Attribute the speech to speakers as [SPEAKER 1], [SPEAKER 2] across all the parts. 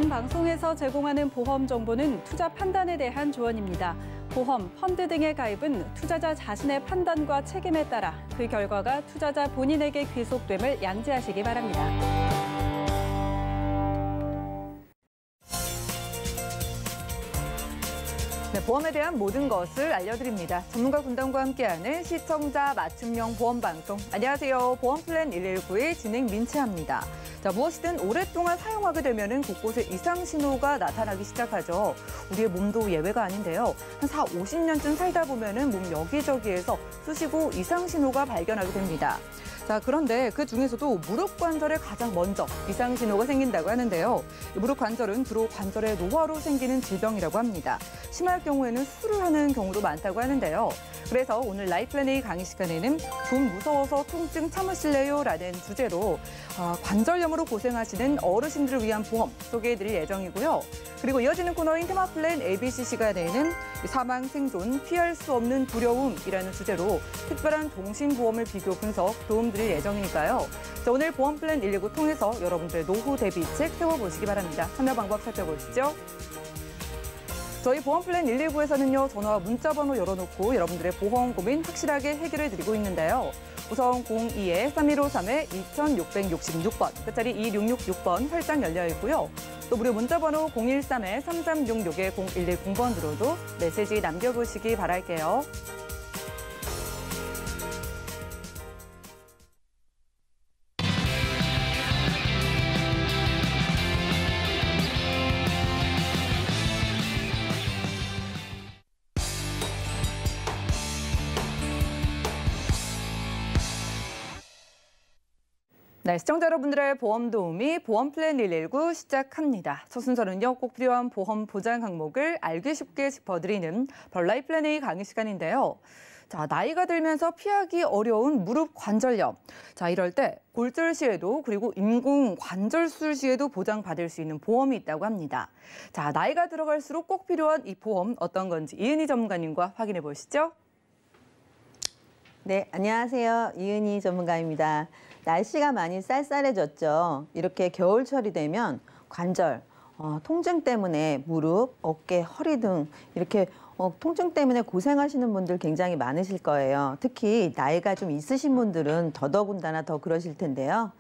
[SPEAKER 1] 본 방송에서 제공하는 보험 정보는 투자 판단에 대한 조언입니다. 보험, 펀드 등의 가입은 투자자 자신의 판단과 책임에 따라 그 결과가 투자자 본인에게 귀속됨을 양지하시기 바랍니다.
[SPEAKER 2] 네, 보험에 대한 모든 것을 알려드립니다. 전문가 군단과 함께하는 시청자 맞춤형 보험 방송. 안녕하세요. 보험플랜 119의 진행 민채합니다. 자, 무엇이든 오랫동안 사용하게 되면 곳곳에 이상 신호가 나타나기 시작하죠. 우리의 몸도 예외가 아닌데요. 한 4, 50년쯤 살다 보면 몸 여기저기에서 수시고 이상 신호가 발견하게 됩니다. 자, 그런데 그 중에서도 무릎 관절에 가장 먼저 이상 신호가 생긴다고 하는데요. 무릎 관절은 주로 관절의 노화로 생기는 질병이라고 합니다. 심할 경우에는 수술을 하는 경우도 많다고 하는데요. 그래서 오늘 라이플랜 A 강의 시간에는 좀 무서워서 통증 참으실래요? 라는 주제로 관절염으로 고생하시는 어르신들을 위한 보험 소개해드릴 예정이고요. 그리고 이어지는 코너인 테마플랜 ABC 시간에는 사망, 생존, 피할 수 없는 두려움이라는 주제로 특별한 종신보험을 비교 분석 도움드릴 예정이니까요. 자, 오늘 보험플랜 119 통해서 여러분들의 노후 대비책 세워보시기 바랍니다. 참여 방법 살펴보시죠. 저희 보험플랜 119에서는요, 전화와 문자번호 열어놓고 여러분들의 보험 고민 확실하게 해결해드리고 있는데요. 우선 02-3153-2666번, 끝자리 2666번 활짝 열려 있고요. 또 무료 문자번호 013-3366-0110번으로도 메시지 남겨보시기 바랄게요. 네, 시청자 여러분들의 보험 도우미 보험플랜 119 시작합니다. 첫 순서는요, 꼭 필요한 보험 보장 항목을 알기 쉽게 짚어드리는 라이플랜 A 강의 시간인데요. 자, 나이가 들면서 피하기 어려운 무릎 관절염. 자, 이럴 때 골절 시에도 그리고 인공 관절 수술 시에도 보장받을 수 있는 보험이 있다고 합니다. 자, 나이가 들어갈수록 꼭 필요한 이 보험 어떤 건지 이은희 전문가님과 확인해 보시죠.
[SPEAKER 3] 네, 안녕하세요. 이은희 전문가입니다. 날씨가 많이 쌀쌀해졌죠. 이렇게 겨울철이 되면 관절, 통증 때문에 무릎, 어깨, 허리 등 이렇게 통증 때문에 고생하시는 분들 굉장히 많으실 거예요. 특히 나이가 좀 있으신 분들은 더더군다나 더 그러실 텐데요.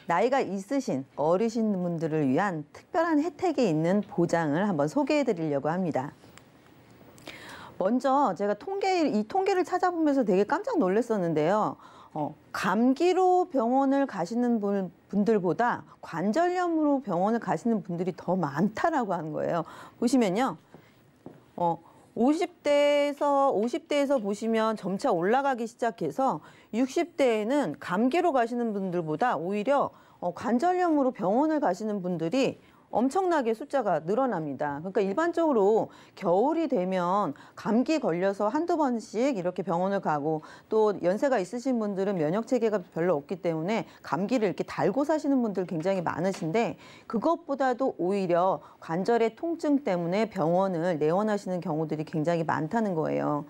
[SPEAKER 3] 나이가 있으신 어르신 분들을 위한 특별한 혜택이 있는 보장을 한번 소개해 드리려고 합니다. 먼저 제가 이 통계를 찾아보면서 되게 깜짝 놀랐었는데요. 감기로 병원을 가시는 분들보다 관절염으로 병원을 가시는 분들이 더 많다라고 하는 거예요. 보시면요. 50대에서 보시면 점차 올라가기 시작해서 60대에는 감기로 가시는 분들보다 오히려 관절염으로 병원을 가시는 분들이 엄청나게 숫자가 늘어납니다. 그러니까 일반적으로 겨울이 되면 감기 걸려서 한두 번씩 이렇게 병원을 가고 또 연세가 있으신 분들은 면역 체계가 별로 없기 때문에 감기를 이렇게 달고 사시는 분들 굉장히 많으신데 그것보다도 오히려 관절의 통증 때문에 병원을 내원하시는 경우들이 굉장히 많다는 거예요.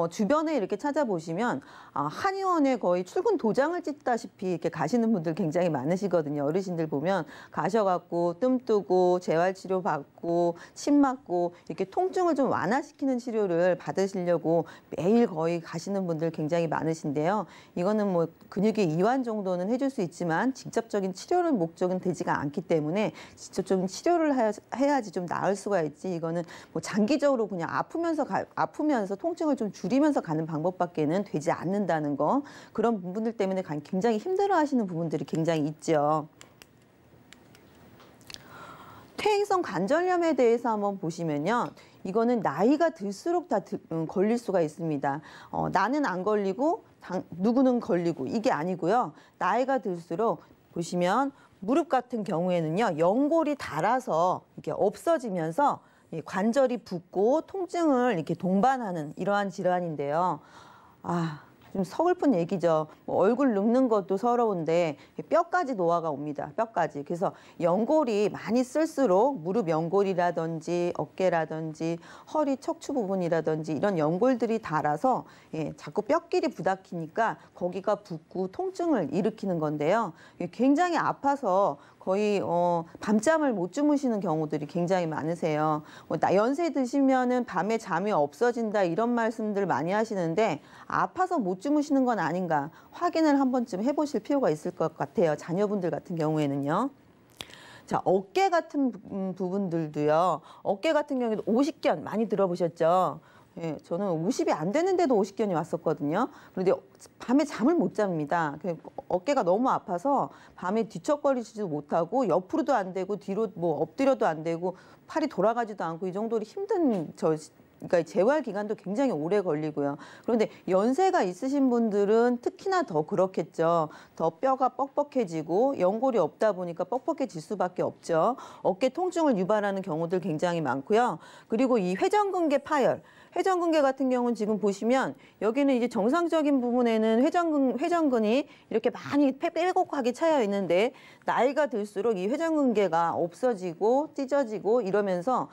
[SPEAKER 3] 주변에 이렇게 찾아보시면 한의원에 거의 출근 도장을 찍다시피 이렇게 가시는 분들 굉장히 많으시거든요. 어르신들 보면 가셔갖고 뜸 뜨고 재활치료 받고 침 맞고 이렇게 통증을 좀 완화시키는 치료를 받으시려고 매일 거의 가시는 분들 굉장히 많으신데요. 이거는 뭐 근육의 이완 정도는 해줄 수 있지만 직접적인 치료를 목적은 되지가 않기 때문에 직접적인 치료를 해야지 좀 나을 수가 있지. 이거는 뭐 장기적으로 그냥 아프면서 통증을 좀 줄이면서 가는 방법밖에는 되지 않는다는 거. 그런 부분들 때문에 굉장히 힘들어하시는 부분들이 굉장히 있죠. 퇴행성 관절염에 대해서 한번 보시면요. 이거는 나이가 들수록 다 걸릴 수가 있습니다. 나는 안 걸리고 누구는 걸리고 이게 아니고요. 나이가 들수록 보시면 무릎 같은 경우에는요. 연골이 닳아서 이렇게 없어지면서 관절이 붓고 통증을 이렇게 동반하는 이러한 질환인데요. 좀 서글픈 얘기죠. 얼굴 눕는 것도 서러운데 뼈까지 노화가 옵니다. 뼈까지. 그래서 연골이 많이 쓸수록 무릎 연골이라든지 어깨라든지 허리 척추 부분이라든지 이런 연골들이 닳아서 자꾸 뼈끼리 부닥치니까 거기가 붓고 통증을 일으키는 건데요. 굉장히 아파서 거의 밤잠을 못 주무시는 경우들이 굉장히 많으세요. 연세 드시면은 밤에 잠이 없어진다 이런 말씀들 많이 하시는데 아파서 못 주무시는 건 아닌가 확인을 한 번쯤 해보실 필요가 있을 것 같아요. 자녀분들 같은 경우에는요. 자, 어깨 같은 부분들도요. 어깨 같은 경우에도 오십견 많이 들어보셨죠? 예, 저는 50이 안 되는데도 오십견이 왔었거든요. 그런데 밤에 잠을 못 잡니다. 어깨가 너무 아파서 밤에 뒤척거리지도 못하고 옆으로도 안 되고 뒤로 뭐 엎드려도 안 되고 팔이 돌아가지도 않고 이 정도로 힘든 그러니까 재활 기간도 굉장히 오래 걸리고요. 그런데 연세가 있으신 분들은 특히나 더 그렇겠죠. 더 뼈가 뻑뻑해지고 연골이 없다 보니까 뻑뻑해질 수밖에 없죠. 어깨 통증을 유발하는 경우들 굉장히 많고요. 그리고 이 회전근개 파열. 회전근개 같은 경우는 지금 보시면 여기는 이제 정상적인 부분에는 회전근이 이렇게 많이 빼곡하게 차여 있는데 나이가 들수록 이 회전근개가 없어지고 찢어지고 이러면서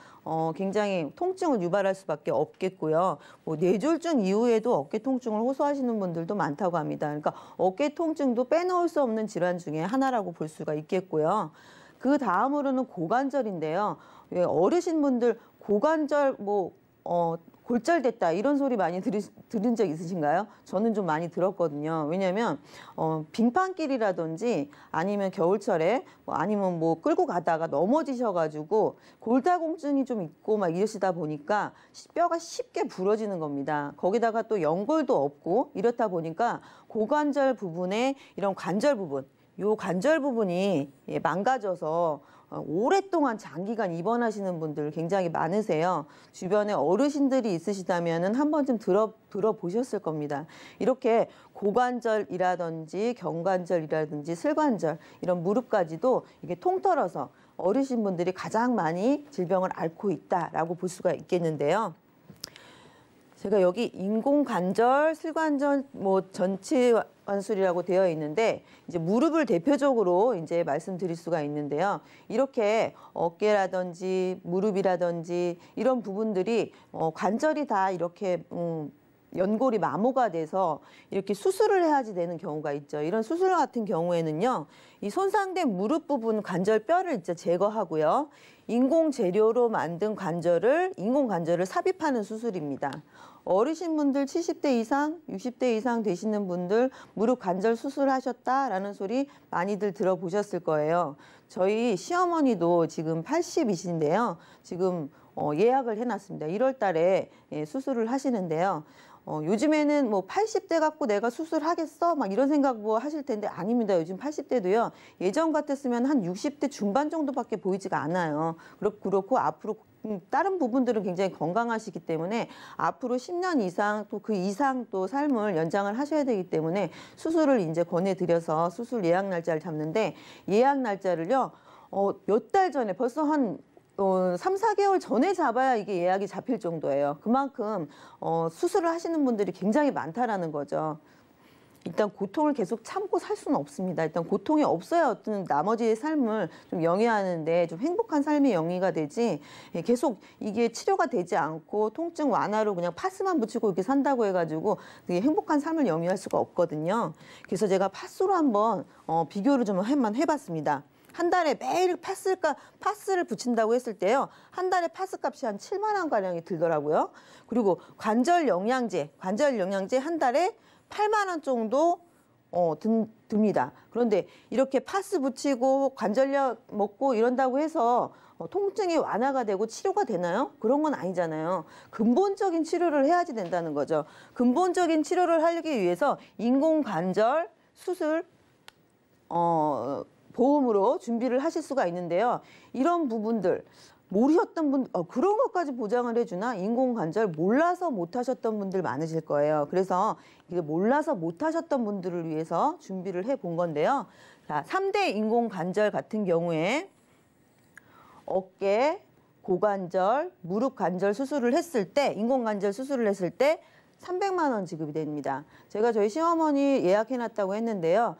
[SPEAKER 3] 굉장히 통증을 유발할 수밖에 없겠고요. 뭐 뇌졸중 이후에도 어깨 통증을 호소하시는 분들도 많다고 합니다. 그러니까 어깨 통증도 빼놓을 수 없는 질환 중에 하나라고 볼 수가 있겠고요. 그 다음으로는 고관절인데요. 어르신분들 고관절 골절됐다 이런 소리 많이 들은 적 있으신가요? 저는 좀 많이 들었거든요. 왜냐하면 빙판길이라든지 아니면 겨울철에 아니면 뭐 끌고 가다가 넘어지셔가지고 골다공증이 좀 있고 막 이러시다 보니까 뼈가 쉽게 부러지는 겁니다. 거기다가 또 연골도 없고 이렇다 보니까 고관절 부분에 이런 관절 부분, 요 관절 부분이 망가져서 오랫동안 장기간 입원하시는 분들 굉장히 많으세요. 주변에 어르신들이 있으시다면 한 번쯤 들어보셨을 겁니다. 이렇게 고관절이라든지 경관절이라든지 슬관절 이런 무릎까지도 이게 통틀어서 어르신분들이 가장 많이 질병을 앓고 있다라고 볼 수가 있겠는데요. 제가 여기 인공관절, 슬관절 전체 완술이라고 되어 있는데 이제 무릎을 대표적으로 이제 말씀드릴 수가 있는데요. 이렇게 어깨라든지 무릎이라든지 이런 부분들이 관절이 다 이렇게 연골이 마모가 돼서 이렇게 수술을 해야지 되는 경우가 있죠. 이런 수술 같은 경우에는요. 이 손상된 무릎 부분 관절뼈를 이제 제거하고요. 인공 재료로 만든 인공 관절을 삽입하는 수술입니다. 어르신분들 70대 이상, 60대 이상 되시는 분들 무릎 관절 수술하셨다라는 소리 많이들 들어보셨을 거예요. 저희 시어머니도 지금 80이신데요. 지금 예약을 해놨습니다. 1월 달에 수술을 하시는데요. 요즘에는 뭐 80대 갖고 내가 수술하겠어? 막 이런 생각 뭐 하실 텐데 아닙니다. 요즘 80대도요. 예전 같았으면 한 60대 중반 정도밖에 보이지가 않아요. 그렇고 앞으로 다른 부분들은 굉장히 건강하시기 때문에 앞으로 10년 이상 또 그 이상 또 삶을 연장을 하셔야 되기 때문에 수술을 이제 권해드려서 수술 예약 날짜를 잡는데 예약 날짜를요. 몇 달 전에 벌써 한 3, 4개월 전에 잡아야 이게 예약이 잡힐 정도예요. 그만큼 수술을 하시는 분들이 굉장히 많다라는 거죠. 일단 고통을 계속 참고 살 수는 없습니다. 일단 고통이 없어야 어떤 나머지의 삶을 좀 영위하는데 좀 행복한 삶이 영위가 되지 계속 이게 치료가 되지 않고 통증 완화로 그냥 파스만 붙이고 이렇게 산다고 해가지고 행복한 삶을 영위할 수가 없거든요. 그래서 제가 파스로 한번 비교를 좀 해봤습니다. 한 달에 매일 파스를 붙인다고 했을 때요. 한 달에 파스 값이 한 7만 원 가량이 들더라고요. 그리고 관절 영양제 한 달에 8만 원 정도 듭니다. 그런데 이렇게 파스 붙이고 관절약 먹고 이런다고 해서 통증이 완화가 되고 치료가 되나요? 그런 건 아니잖아요. 근본적인 치료를 해야지 된다는 거죠. 근본적인 치료를 하기 위해서 인공관절 수술 보험으로 준비를 하실 수가 있는데요. 이런 부분들 모르셨던 분 그런 것까지 보장을 해주나 인공관절 몰라서 못하셨던 분들 많으실 거예요. 그래서 이게 몰라서 못하셨던 분들을 위해서 준비를 해본 건데요. 자, 3대 인공관절 같은 경우에 어깨, 고관절, 무릎 관절 수술을 했을 때 인공관절 수술을 했을 때 300만 원 지급이 됩니다. 제가 저희 시어머니 예약해놨다고 했는데요.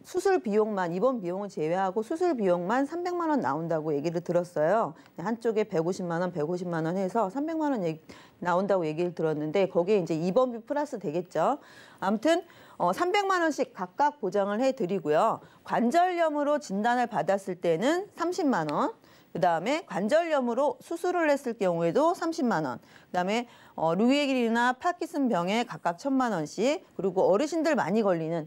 [SPEAKER 3] 수술 비용만, 입원 비용을 제외하고 수술 비용만 300만 원 나온다고 얘기를 들었어요. 한쪽에 150만 원, 150만 원 해서 300만 원 나온다고 얘기를 들었는데 거기에 이제 입원비 플러스 되겠죠. 아무튼 300만 원씩 각각 보장을 해드리고요. 관절염으로 진단을 받았을 때는 30만 원. 그다음에 관절염으로 수술을 했을 경우에도 30만 원. 그다음에 루이길이나 파킨슨 병에 각각 1,000만 원씩. 그리고 어르신들 많이 걸리는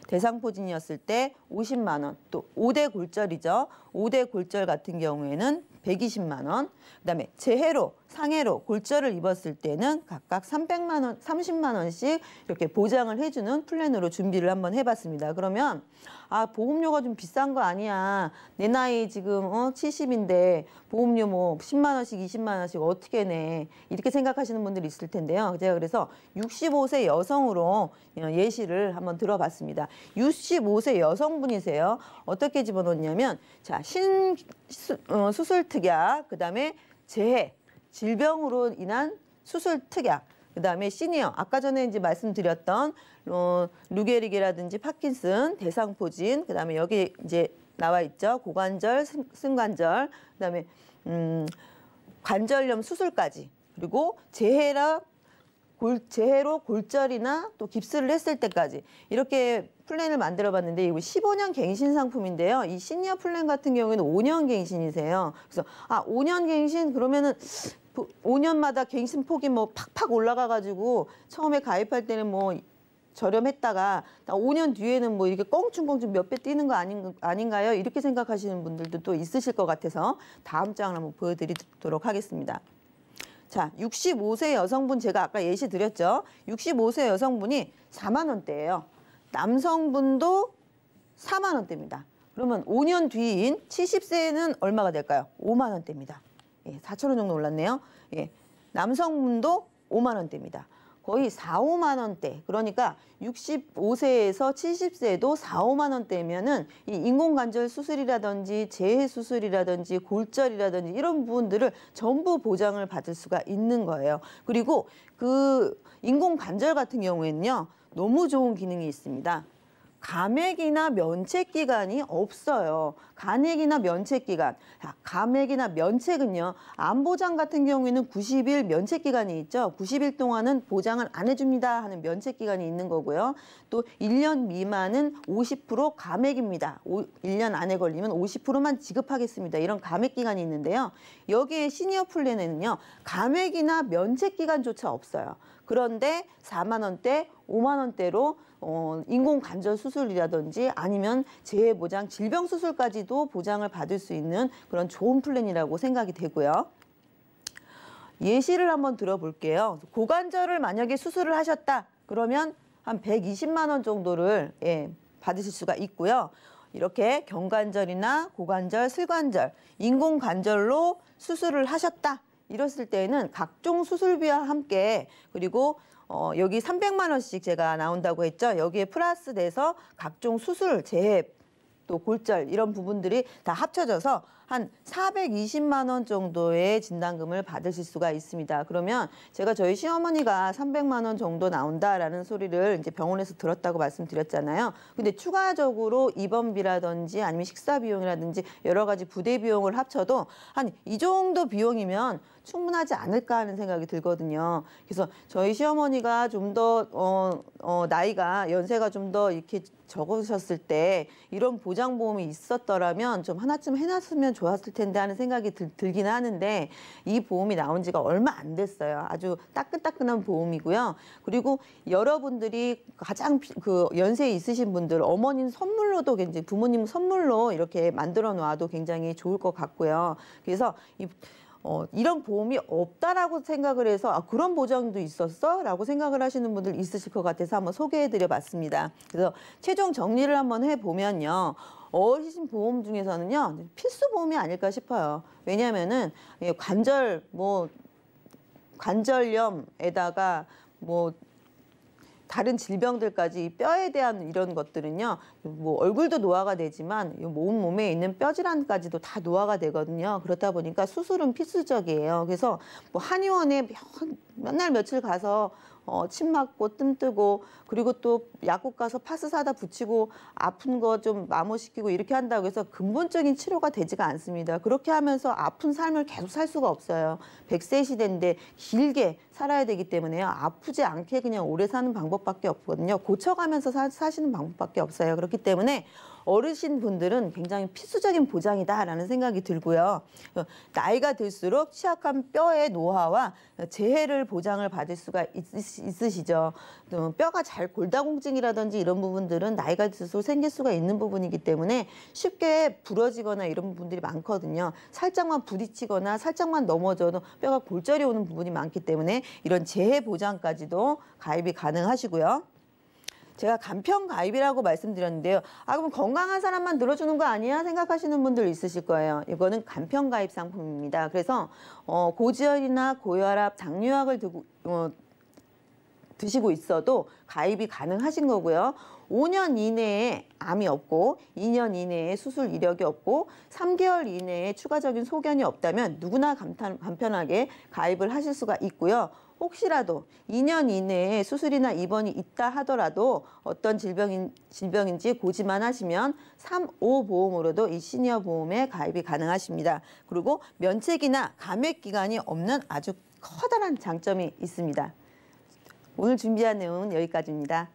[SPEAKER 3] 대상포진이었을 때 50만 원. 또 5대 골절이죠. 5대 골절 같은 경우에는 120만 원. 그다음에 재해로 상해로 골절을 입었을 때는 각각 300만 원, 30만 원씩 이렇게 보장을 해주는 플랜으로 준비를 한번 해봤습니다. 그러면 보험료가 좀 비싼 거 아니야. 내 나이 지금 70인데 보험료 뭐 10만 원씩 20만 원씩 어떻게 내. 이렇게 생각하시는 분들이 있을 텐데요. 제가 그래서 65세 여성으로 예시를 한번 들어봤습니다. 65세 여성분이세요. 어떻게 집어넣냐면 자, 수술특약, 그다음에 재해, 질병으로 인한 수술특약, 그다음에 시니어, 아까 전에 이제 말씀드렸던 루게릭이라든지 파킨슨, 대상포진, 그다음에 여기 이제 나와 있죠. 고관절, 승관절, 그다음에 관절염 수술까지. 그리고 재해로 골절이나 또 깁스를 했을 때까지 이렇게 플랜을 만들어봤는데 이거 15년 갱신 상품인데요. 이 시니어 플랜 같은 경우에는 5년 갱신이세요. 그래서 5년 갱신 그러면은 5년마다 갱신 폭이 뭐 팍팍 올라가가지고 처음에 가입할 때는 뭐 저렴했다가 5년 뒤에는 뭐 이렇게 껑충껑충 몇 배 뛰는 거 아닌가요? 이렇게 생각하시는 분들도 또 있으실 것 같아서 다음 장을 한번 보여드리도록 하겠습니다. 자, 65세 여성분 제가 아까 예시 드렸죠. 65세 여성분이 4만 원대예요. 남성분도 4만 원대입니다. 그러면 5년 뒤인 70세는 얼마가 될까요? 5만 원대입니다. 예, 4천 원 정도 올랐네요. 예, 남성분도 5만 원대입니다. 거의 4, 5만 원대. 그러니까 65세에서 70세도 4, 5만 원대면은 이 인공관절 수술이라든지 재해 수술이라든지 골절이라든지 이런 부분들을 전부 보장을 받을 수가 있는 거예요. 그리고 그 인공관절 같은 경우에는요. 너무 좋은 기능이 있습니다. 감액이나 면책 기간이 없어요. 간액이나 면책 기간. 감액이나 면책은요. 암보장 같은 경우에는 90일 면책 기간이 있죠. 90일 동안은 보장을 안 해줍니다 하는 면책 기간이 있는 거고요. 또 1년 미만은 50% 감액입니다. 1년 안에 걸리면 50%만 지급하겠습니다. 이런 감액 기간이 있는데요. 여기에 시니어 플랜에는요. 감액이나 면책 기간조차 없어요. 그런데 4만 원대, 5만 원대로 인공관절 수술이라든지 아니면 재해보장, 질병수술까지도 보장을 받을 수 있는 그런 좋은 플랜이라고 생각이 되고요. 예시를 한번 들어볼게요. 고관절을 만약에 수술을 하셨다. 그러면 한 120만 원 정도를 받으실 수가 있고요. 이렇게 경관절이나 고관절, 슬관절, 인공관절로 수술을 하셨다. 이랬을 때는 각종 수술비와 함께 그리고 여기 300만 원씩 제가 나온다고 했죠. 여기에 플러스 돼서 각종 수술, 재해, 또 골절 이런 부분들이 다 합쳐져서 한 420만 원 정도의 진단금을 받으실 수가 있습니다. 그러면 제가 저희 시어머니가 300만 원 정도 나온다라는 소리를 이제 병원에서 들었다고 말씀드렸잖아요. 근데 추가적으로 입원비라든지 아니면 식사 비용이라든지 여러 가지 부대 비용을 합쳐도 한 이 정도 비용이면 충분하지 않을까 하는 생각이 들거든요. 그래서 저희 시어머니가 좀 더 나이가 연세가 좀 더 이렇게 적으셨을 때 이런 보장보험이 있었더라면 좀 하나쯤 해놨으면 좋았을 텐데 하는 생각이 들긴 하는데 이 보험이 나온 지가 얼마 안 됐어요. 아주 따끈따끈한 보험이고요. 그리고 여러분들이 가장 그 연세 있으신 분들 어머님 선물로도 굉장히 부모님 선물로 이렇게 만들어 놔도 굉장히 좋을 것 같고요. 그래서 이런 보험이 없다라고 생각을 해서 그런 보장도 있었어? 라고 생각을 하시는 분들 있으실 것 같아서 한번 소개해드려 봤습니다. 그래서 최종 정리를 한번 해보면요. 어르신 보험 중에서는요. 필수 보험이 아닐까 싶어요. 왜냐하면은 관절염에다가 다른 질병들까지 뼈에 대한 이런 것들은요. 얼굴도 노화가 되지만 몸에 있는 뼈질환까지도 다 노화가 되거든요. 그렇다 보니까 수술은 필수적이에요. 그래서 한의원에 맨날 며칠 가서 침 맞고 뜸 뜨고 그리고 또 약국 가서 파스 사다 붙이고 아픈 거 좀 마모시키고 이렇게 한다고 해서 근본적인 치료가 되지가 않습니다. 그렇게 하면서 아픈 삶을 계속 살 수가 없어요. 100세 시대인데 길게 살아야 되기 때문에요. 아프지 않게 그냥 오래 사는 방법밖에 없거든요. 고쳐가면서 사시는 방법밖에 없어요. 그렇기 때문에 어르신분들은 굉장히 필수적인 보장이다라는 생각이 들고요. 나이가 들수록 취약한 뼈의 노화와 재해를 보장을 받을 수가 있으시죠. 뼈가 잘 골다공증이라든지 이런 부분들은 나이가 들수록 생길 수가 있는 부분이기 때문에 쉽게 부러지거나 이런 부분들이 많거든요. 살짝만 부딪히거나 살짝만 넘어져도 뼈가 골절이 오는 부분이 많기 때문에 이런 재해 보장까지도 가입이 가능하시고요. 제가 간편 가입이라고 말씀드렸는데요. 그럼 건강한 사람만 들어주는 거 아니야? 생각하시는 분들 있으실 거예요. 이거는 간편 가입 상품입니다. 그래서 고지혈이나 고혈압, 당뇨약을 드시고 있어도 가입이 가능하신 거고요. 5년 이내에 암이 없고 2년 이내에 수술 이력이 없고 3개월 이내에 추가적인 소견이 없다면 누구나 간편하게 가입을 하실 수가 있고요. 혹시라도 2년 이내에 수술이나 입원이 있다 하더라도 어떤 질병인지 고지만 하시면 3,5 보험으로도 이 시니어 보험에 가입이 가능하십니다. 그리고 면책이나 감액 기간이 없는 아주 커다란 장점이 있습니다. 오늘 준비한 내용은 여기까지입니다.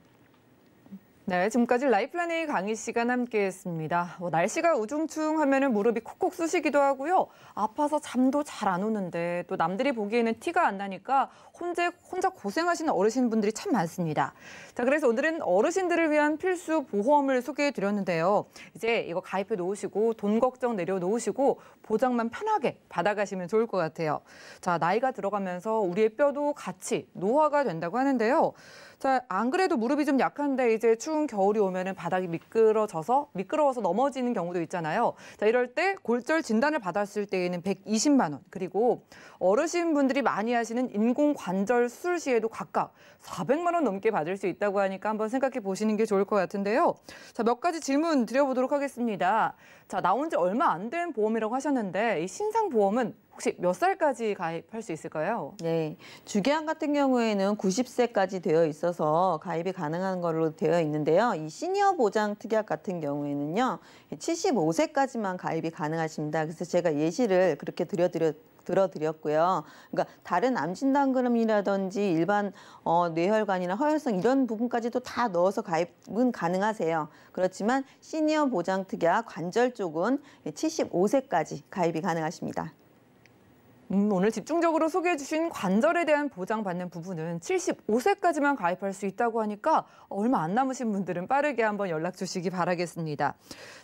[SPEAKER 2] 네, 지금까지 라이플라네이 강의 시간 함께했습니다. 날씨가 우중충하면 무릎이 콕콕 쑤시기도 하고요. 아파서 잠도 잘 안 오는데 또 남들이 보기에는 티가 안 나니까 혼자 고생하시는 어르신분들이 참 많습니다. 자, 그래서 오늘은 어르신들을 위한 필수 보험을 소개해드렸는데요. 이제 이거 가입해 놓으시고 돈 걱정 내려놓으시고 보장만 편하게 받아가시면 좋을 것 같아요. 자, 나이가 들어가면서 우리의 뼈도 같이 노화가 된다고 하는데요. 자, 안 그래도 무릎이 좀 약한데 이제 추운 겨울이 오면은 바닥이 미끄러워서 넘어지는 경우도 있잖아요. 자, 이럴 때 골절 진단을 받았을 때에는 120만 원, 그리고 어르신분들이 많이 하시는 인공관절 수술 시에도 각각 400만 원 넘게 받을 수 있다고 하니까 한번 생각해 보시는 게 좋을 것 같은데요. 자, 몇 가지 질문 드려보도록 하겠습니다. 자, 나온 지 얼마 안 된 보험이라고 하셨는데 이 신상 보험은 혹시 몇 살까지 가입할 수 있을까요?
[SPEAKER 3] 네, 주계약 같은 경우에는 90세까지 되어 있어서 가입이 가능한 걸로 되어 있는데요. 이 시니어 보장 특약 같은 경우에는요, 75세까지만 가입이 가능하십니다. 그래서 제가 예시를 그렇게 들어드렸고요. 그러니까 다른 암 진단금이라든지 일반 뇌혈관이나 허혈성 이런 부분까지도 다 넣어서 가입은 가능하세요. 그렇지만 시니어 보장 특약 관절 쪽은 75세까지 가입이 가능하십니다.
[SPEAKER 2] 오늘 집중적으로 소개해 주신 관절에 대한 보장받는 부분은 75세까지만 가입할 수 있다고 하니까 얼마 안 남으신 분들은 빠르게 한번 연락 주시기 바라겠습니다.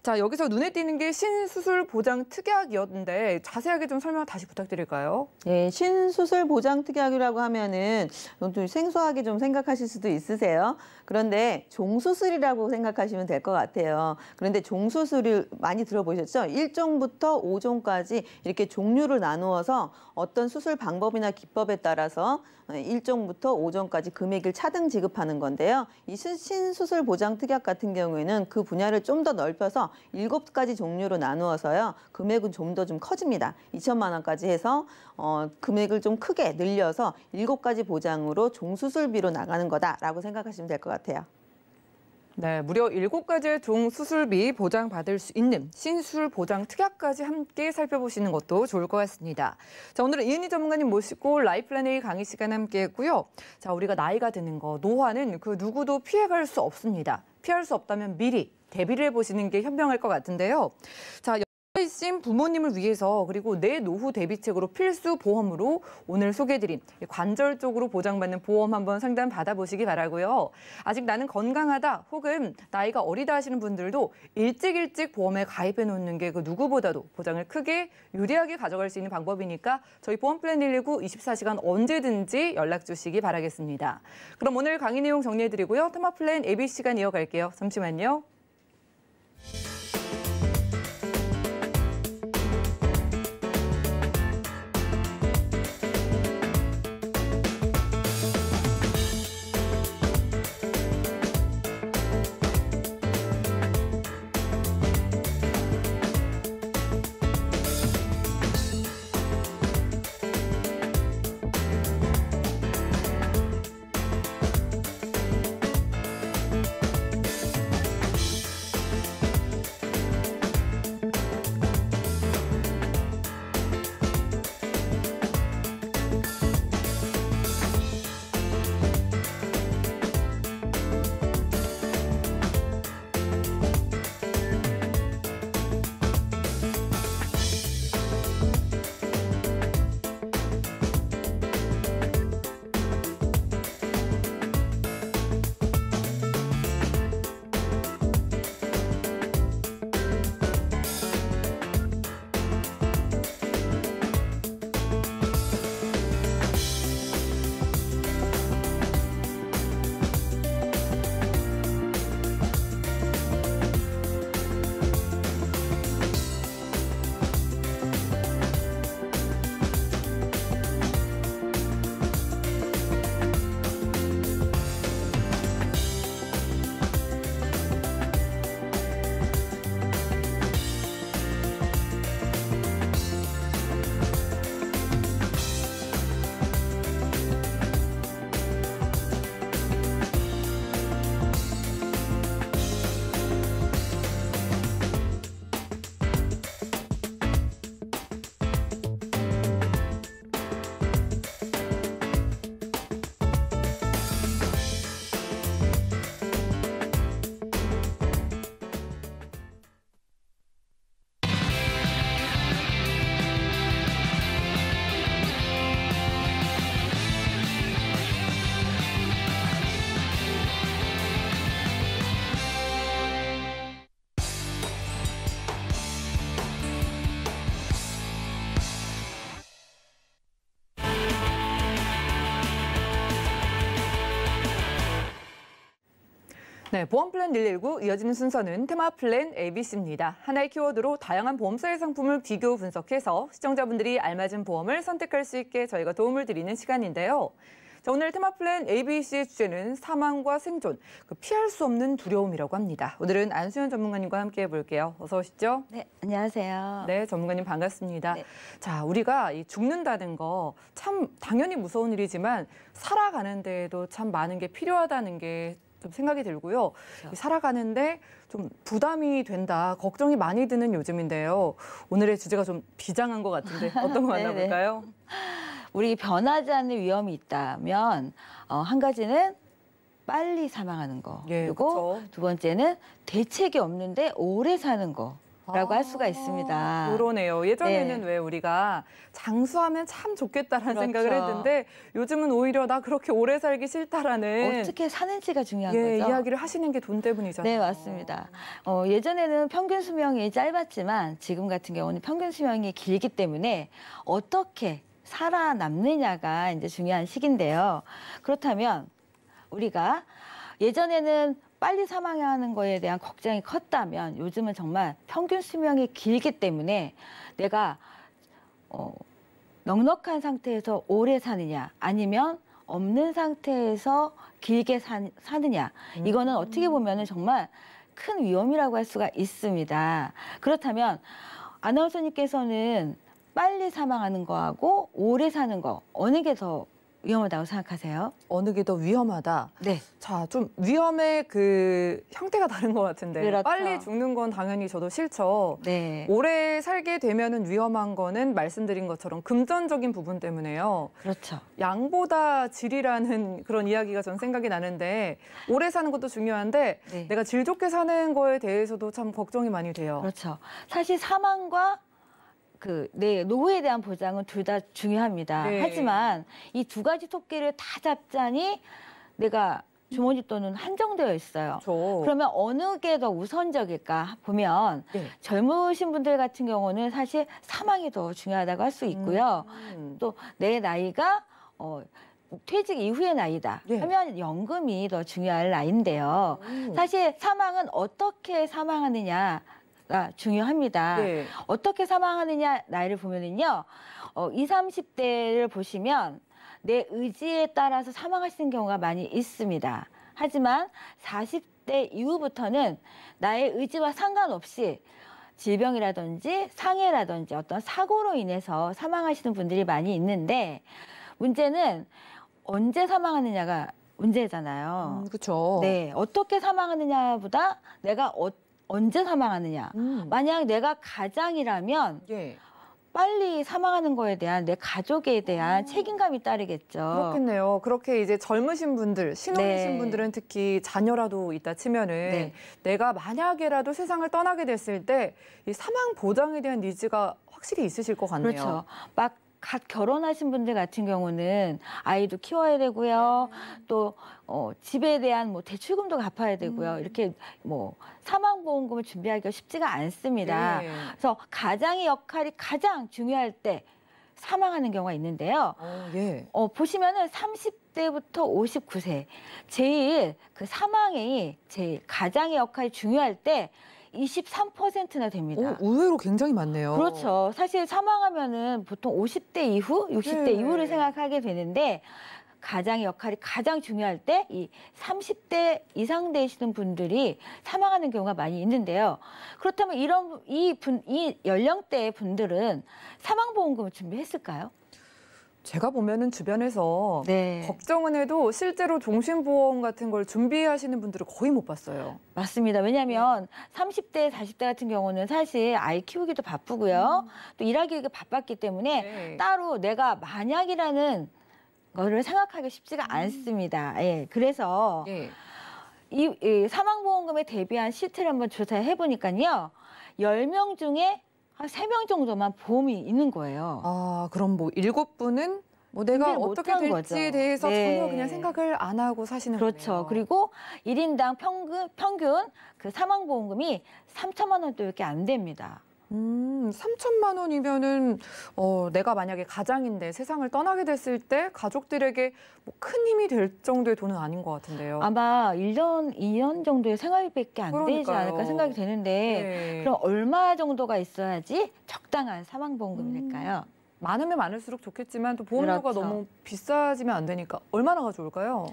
[SPEAKER 2] 자, 여기서 눈에 띄는 게 신수술 보장 특약이었는데 자세하게 좀 설명 다시 부탁드릴까요?
[SPEAKER 3] 네, 신수술 보장 특약이라고 하면은 좀 생소하게 좀 생각하실 수도 있으세요. 그런데 종수술이라고 생각하시면 될 것 같아요. 그런데 종수술을 많이 들어보셨죠? 1종부터 5종까지 이렇게 종류를 나누어서 어떤 수술 방법이나 기법에 따라서 1종부터 5종까지 금액을 차등 지급하는 건데요. 이 신수술 보장 특약 같은 경우에는 그 분야를 좀 더 넓혀서 7가지 종류로 나누어서요. 금액은 좀 더 커집니다. 2천만 원까지 해서 금액을 좀 크게 늘려서 7가지 보장으로 종수술비로 나가는 거다라고 생각하시면 될 것 같아요.
[SPEAKER 2] 네, 무려 7가지의 종 수술비 보장받을 수 있는 신수술 보장 특약까지 함께 살펴보시는 것도 좋을 것 같습니다. 자, 오늘은 이은희 전문가님 모시고 라이플라네이 강의 시간 함께 했고요. 자, 우리가 나이가 드는 거, 노화는 그 누구도 피해갈 수 없습니다. 피할 수 없다면 미리 대비를 해보시는 게 현명할 것 같은데요. 자, 신 부모님을 위해서 그리고 내 노후 대비책으로 필수 보험으로 오늘 소개해드린 관절 쪽으로 보장받는 보험 한번 상담 받아보시기 바라고요. 아직 나는 건강하다 혹은 나이가 어리다 하시는 분들도 일찍 보험에 가입해 놓는 게 그 누구보다도 보장을 크게 유리하게 가져갈 수 있는 방법이니까 저희 보험플랜 119 24시간 언제든지 연락 주시기 바라겠습니다. 그럼 오늘 강의 내용 정리해드리고요. 테마플랜 예비 시간 이어갈게요. 잠시만요. 네, 보험 플랜 119 이어지는 순서는 테마 플랜 ABC입니다. 하나의 키워드로 다양한 보험사의 상품을 비교 분석해서 시청자분들이 알맞은 보험을 선택할 수 있게 저희가 도움을 드리는 시간인데요. 자, 오늘 테마 플랜 ABC의 주제는 사망과 생존, 피할 수 없는 두려움이라고 합니다. 오늘은 안수연 전문가님과 함께 해볼게요. 어서 오시죠.
[SPEAKER 4] 네, 안녕하세요.
[SPEAKER 2] 네, 전문가님 반갑습니다.
[SPEAKER 4] 네.
[SPEAKER 2] 자, 우리가 이 죽는다는 거 참 당연히 무서운 일이지만 살아가는 데에도 참 많은 게 필요하다는 게 좀 생각이 들고요.
[SPEAKER 4] 그렇죠.
[SPEAKER 2] 살아가는데 좀 부담이 된다, 걱정이 많이 드는 요즘인데요. 오늘의 주제가 좀 비장한 것 같은데 어떤 거 만나볼까요?
[SPEAKER 4] 우리 변하지 않는 위험이 있다면 한 가지는 빨리 사망하는 거.
[SPEAKER 2] 예,
[SPEAKER 4] 그리고
[SPEAKER 2] 그렇죠.
[SPEAKER 4] 두 번째는 대책이 없는데 오래 사는 거라고 할 수가 있습니다.
[SPEAKER 2] 그러네요. 예전에는
[SPEAKER 4] 네.
[SPEAKER 2] 왜 우리가 장수하면 참 좋겠다라는
[SPEAKER 4] 그렇죠.
[SPEAKER 2] 생각을 했는데 요즘은 오히려 나 그렇게 오래 살기 싫다라는
[SPEAKER 4] 어떻게 사는지가 중요한
[SPEAKER 2] 예,
[SPEAKER 4] 거죠.
[SPEAKER 2] 이야기를 하시는 게 돈 때문이잖아요.
[SPEAKER 4] 네, 맞습니다. 예전에는 평균 수명이 짧았지만 지금 같은 경우는 평균 수명이 길기 때문에 어떻게 살아남느냐가 이제 중요한 시기인데요. 그렇다면 우리가 예전에는 빨리 사망하는 거에 대한 걱정이 컸다면 요즘은 정말 평균 수명이 길기 때문에 내가 넉넉한 상태에서 오래 사느냐 아니면 없는 상태에서 길게 사느냐 이거는 어떻게 보면은 정말 큰 위험이라고 할 수가 있습니다. 그렇다면 아나운서님께서는 빨리 사망하는 거하고 오래 사는 거 어느 게 더 위험하다고 생각하세요?
[SPEAKER 2] 어느 게 더 위험하다.
[SPEAKER 4] 네.
[SPEAKER 2] 자, 좀 위험의 그 형태가 다른 것 같은데
[SPEAKER 4] 그렇죠.
[SPEAKER 2] 빨리 죽는 건 당연히 저도 싫죠.
[SPEAKER 4] 네.
[SPEAKER 2] 오래 살게 되면은 위험한 거는 말씀드린 것처럼 금전적인 부분 때문에요.
[SPEAKER 4] 그렇죠.
[SPEAKER 2] 양보다 질이라는 그런 이야기가 전 생각이 나는데 오래 사는 것도 중요한데
[SPEAKER 4] 네.
[SPEAKER 2] 내가 질 좋게 사는 거에 대해서도 참 걱정이 많이 돼요.
[SPEAKER 4] 그렇죠. 사실 사망과 내 노후에 대한 보장은 둘 다 중요합니다.
[SPEAKER 2] 네.
[SPEAKER 4] 하지만 이 두 가지 토끼를 다 잡자니 내가 주머니 돈은 한정되어 있어요.
[SPEAKER 2] 그렇죠.
[SPEAKER 4] 그러면 어느 게 더 우선적일까 보면
[SPEAKER 2] 네.
[SPEAKER 4] 젊으신 분들 같은 경우는 사실 사망이 더 중요하다고 할 수 있고요. 또 내 나이가 퇴직 이후의 나이다
[SPEAKER 2] 예.
[SPEAKER 4] 하면 연금이 더 중요할 나이인데요. 사실 사망은 어떻게 사망하느냐가 중요합니다.
[SPEAKER 2] 네.
[SPEAKER 4] 어떻게 사망하느냐 나이를 보면은요, 20, 30대를 보시면 내 의지에 따라서 사망하시는 경우가 많이 있습니다. 하지만 40대 이후부터는 나의 의지와 상관없이 질병이라든지 상해라든지 어떤 사고로 인해서 사망하시는 분들이 많이 있는데 문제는 언제 사망하느냐가 문제잖아요.
[SPEAKER 2] 그렇죠.
[SPEAKER 4] 네, 어떻게 사망하느냐보다 내가 언제 사망하느냐. 만약 내가 가장이라면
[SPEAKER 2] 예.
[SPEAKER 4] 빨리 사망하는 거에 대한 내 가족에 대한 책임감이 따르겠죠.
[SPEAKER 2] 그렇겠네요. 그렇게 이제 젊으신 분들, 신혼이신
[SPEAKER 4] 네.
[SPEAKER 2] 분들은 특히 자녀라도 있다 치면은
[SPEAKER 4] 네.
[SPEAKER 2] 내가 만약에라도 세상을 떠나게 됐을 때 이 사망 보장에 대한 니즈가 확실히 있으실 것 같네요.
[SPEAKER 4] 그렇죠. 막 갓 결혼하신 분들 같은 경우는 아이도 키워야 되고요. 또 집에 대한 대출금도 갚아야 되고요. 이렇게 사망보험금을 준비하기가 쉽지가 않습니다.
[SPEAKER 2] 네.
[SPEAKER 4] 그래서 가장의 역할이 가장 중요할 때 사망하는 경우가 있는데요.
[SPEAKER 2] 예.
[SPEAKER 4] 보시면은 30대부터 59세 제일 사망이 제일 가장의 역할이 중요할 때 23%나 됩니다.
[SPEAKER 2] 의외로 굉장히 많네요.
[SPEAKER 4] 그렇죠. 사실 사망하면은 보통 50대 이후, 60대
[SPEAKER 2] 네.
[SPEAKER 4] 이후를 생각하게 되는데 가장의 역할이 가장 중요할 때 이 30대 이상 되시는 분들이 사망하는 경우가 많이 있는데요. 그렇다면 이 연령대의 분들은 사망보험금을 준비했을까요?
[SPEAKER 2] 제가 보면은 주변에서
[SPEAKER 4] 네.
[SPEAKER 2] 걱정은 해도 실제로 종신보험 같은 걸 준비하시는 분들을 거의 못 봤어요.
[SPEAKER 4] 맞습니다. 왜냐하면 30대, 40대 같은 경우는 사실 아이 키우기도 바쁘고요. 또 일하기가 바빴기 때문에
[SPEAKER 2] 네.
[SPEAKER 4] 따로 내가 만약이라는 거를 생각하기 쉽지가 않습니다. 예, 그래서
[SPEAKER 2] 예.
[SPEAKER 4] 이 사망보험금에 대비한 시트를 한번 조사해 보니까요. 10명 중에 한 3명 정도만 보험이 있는 거예요.
[SPEAKER 2] 아, 그럼 7분은 내가
[SPEAKER 4] 준비를
[SPEAKER 2] 어떻게
[SPEAKER 4] 못한
[SPEAKER 2] 될지에
[SPEAKER 4] 거죠.
[SPEAKER 2] 대해서
[SPEAKER 4] 네.
[SPEAKER 2] 전혀 그냥 생각을 안 하고 사시는
[SPEAKER 4] 그렇죠.
[SPEAKER 2] 거네요.
[SPEAKER 4] 그리고 1인당 평균 사망보험금이 3천만 원도밖에 안 됩니다.
[SPEAKER 2] 3천만 원이면은 내가 만약에 가장인데 세상을 떠나게 됐을 때 가족들에게 뭐 큰 힘이 될 정도의 돈은 아닌 것 같은데요.
[SPEAKER 4] 아마 1년, 2년 정도의 생활비밖에 안 되지
[SPEAKER 2] 그러니까요.
[SPEAKER 4] 않을까 생각이 되는데
[SPEAKER 2] 네.
[SPEAKER 4] 그럼 얼마 정도가 있어야지 적당한 사망보험금이 될까요?
[SPEAKER 2] 많으면 많을수록 좋겠지만 또 보험료가
[SPEAKER 4] 그렇죠.
[SPEAKER 2] 너무 비싸지면 안 되니까 얼마나가 좋을까요?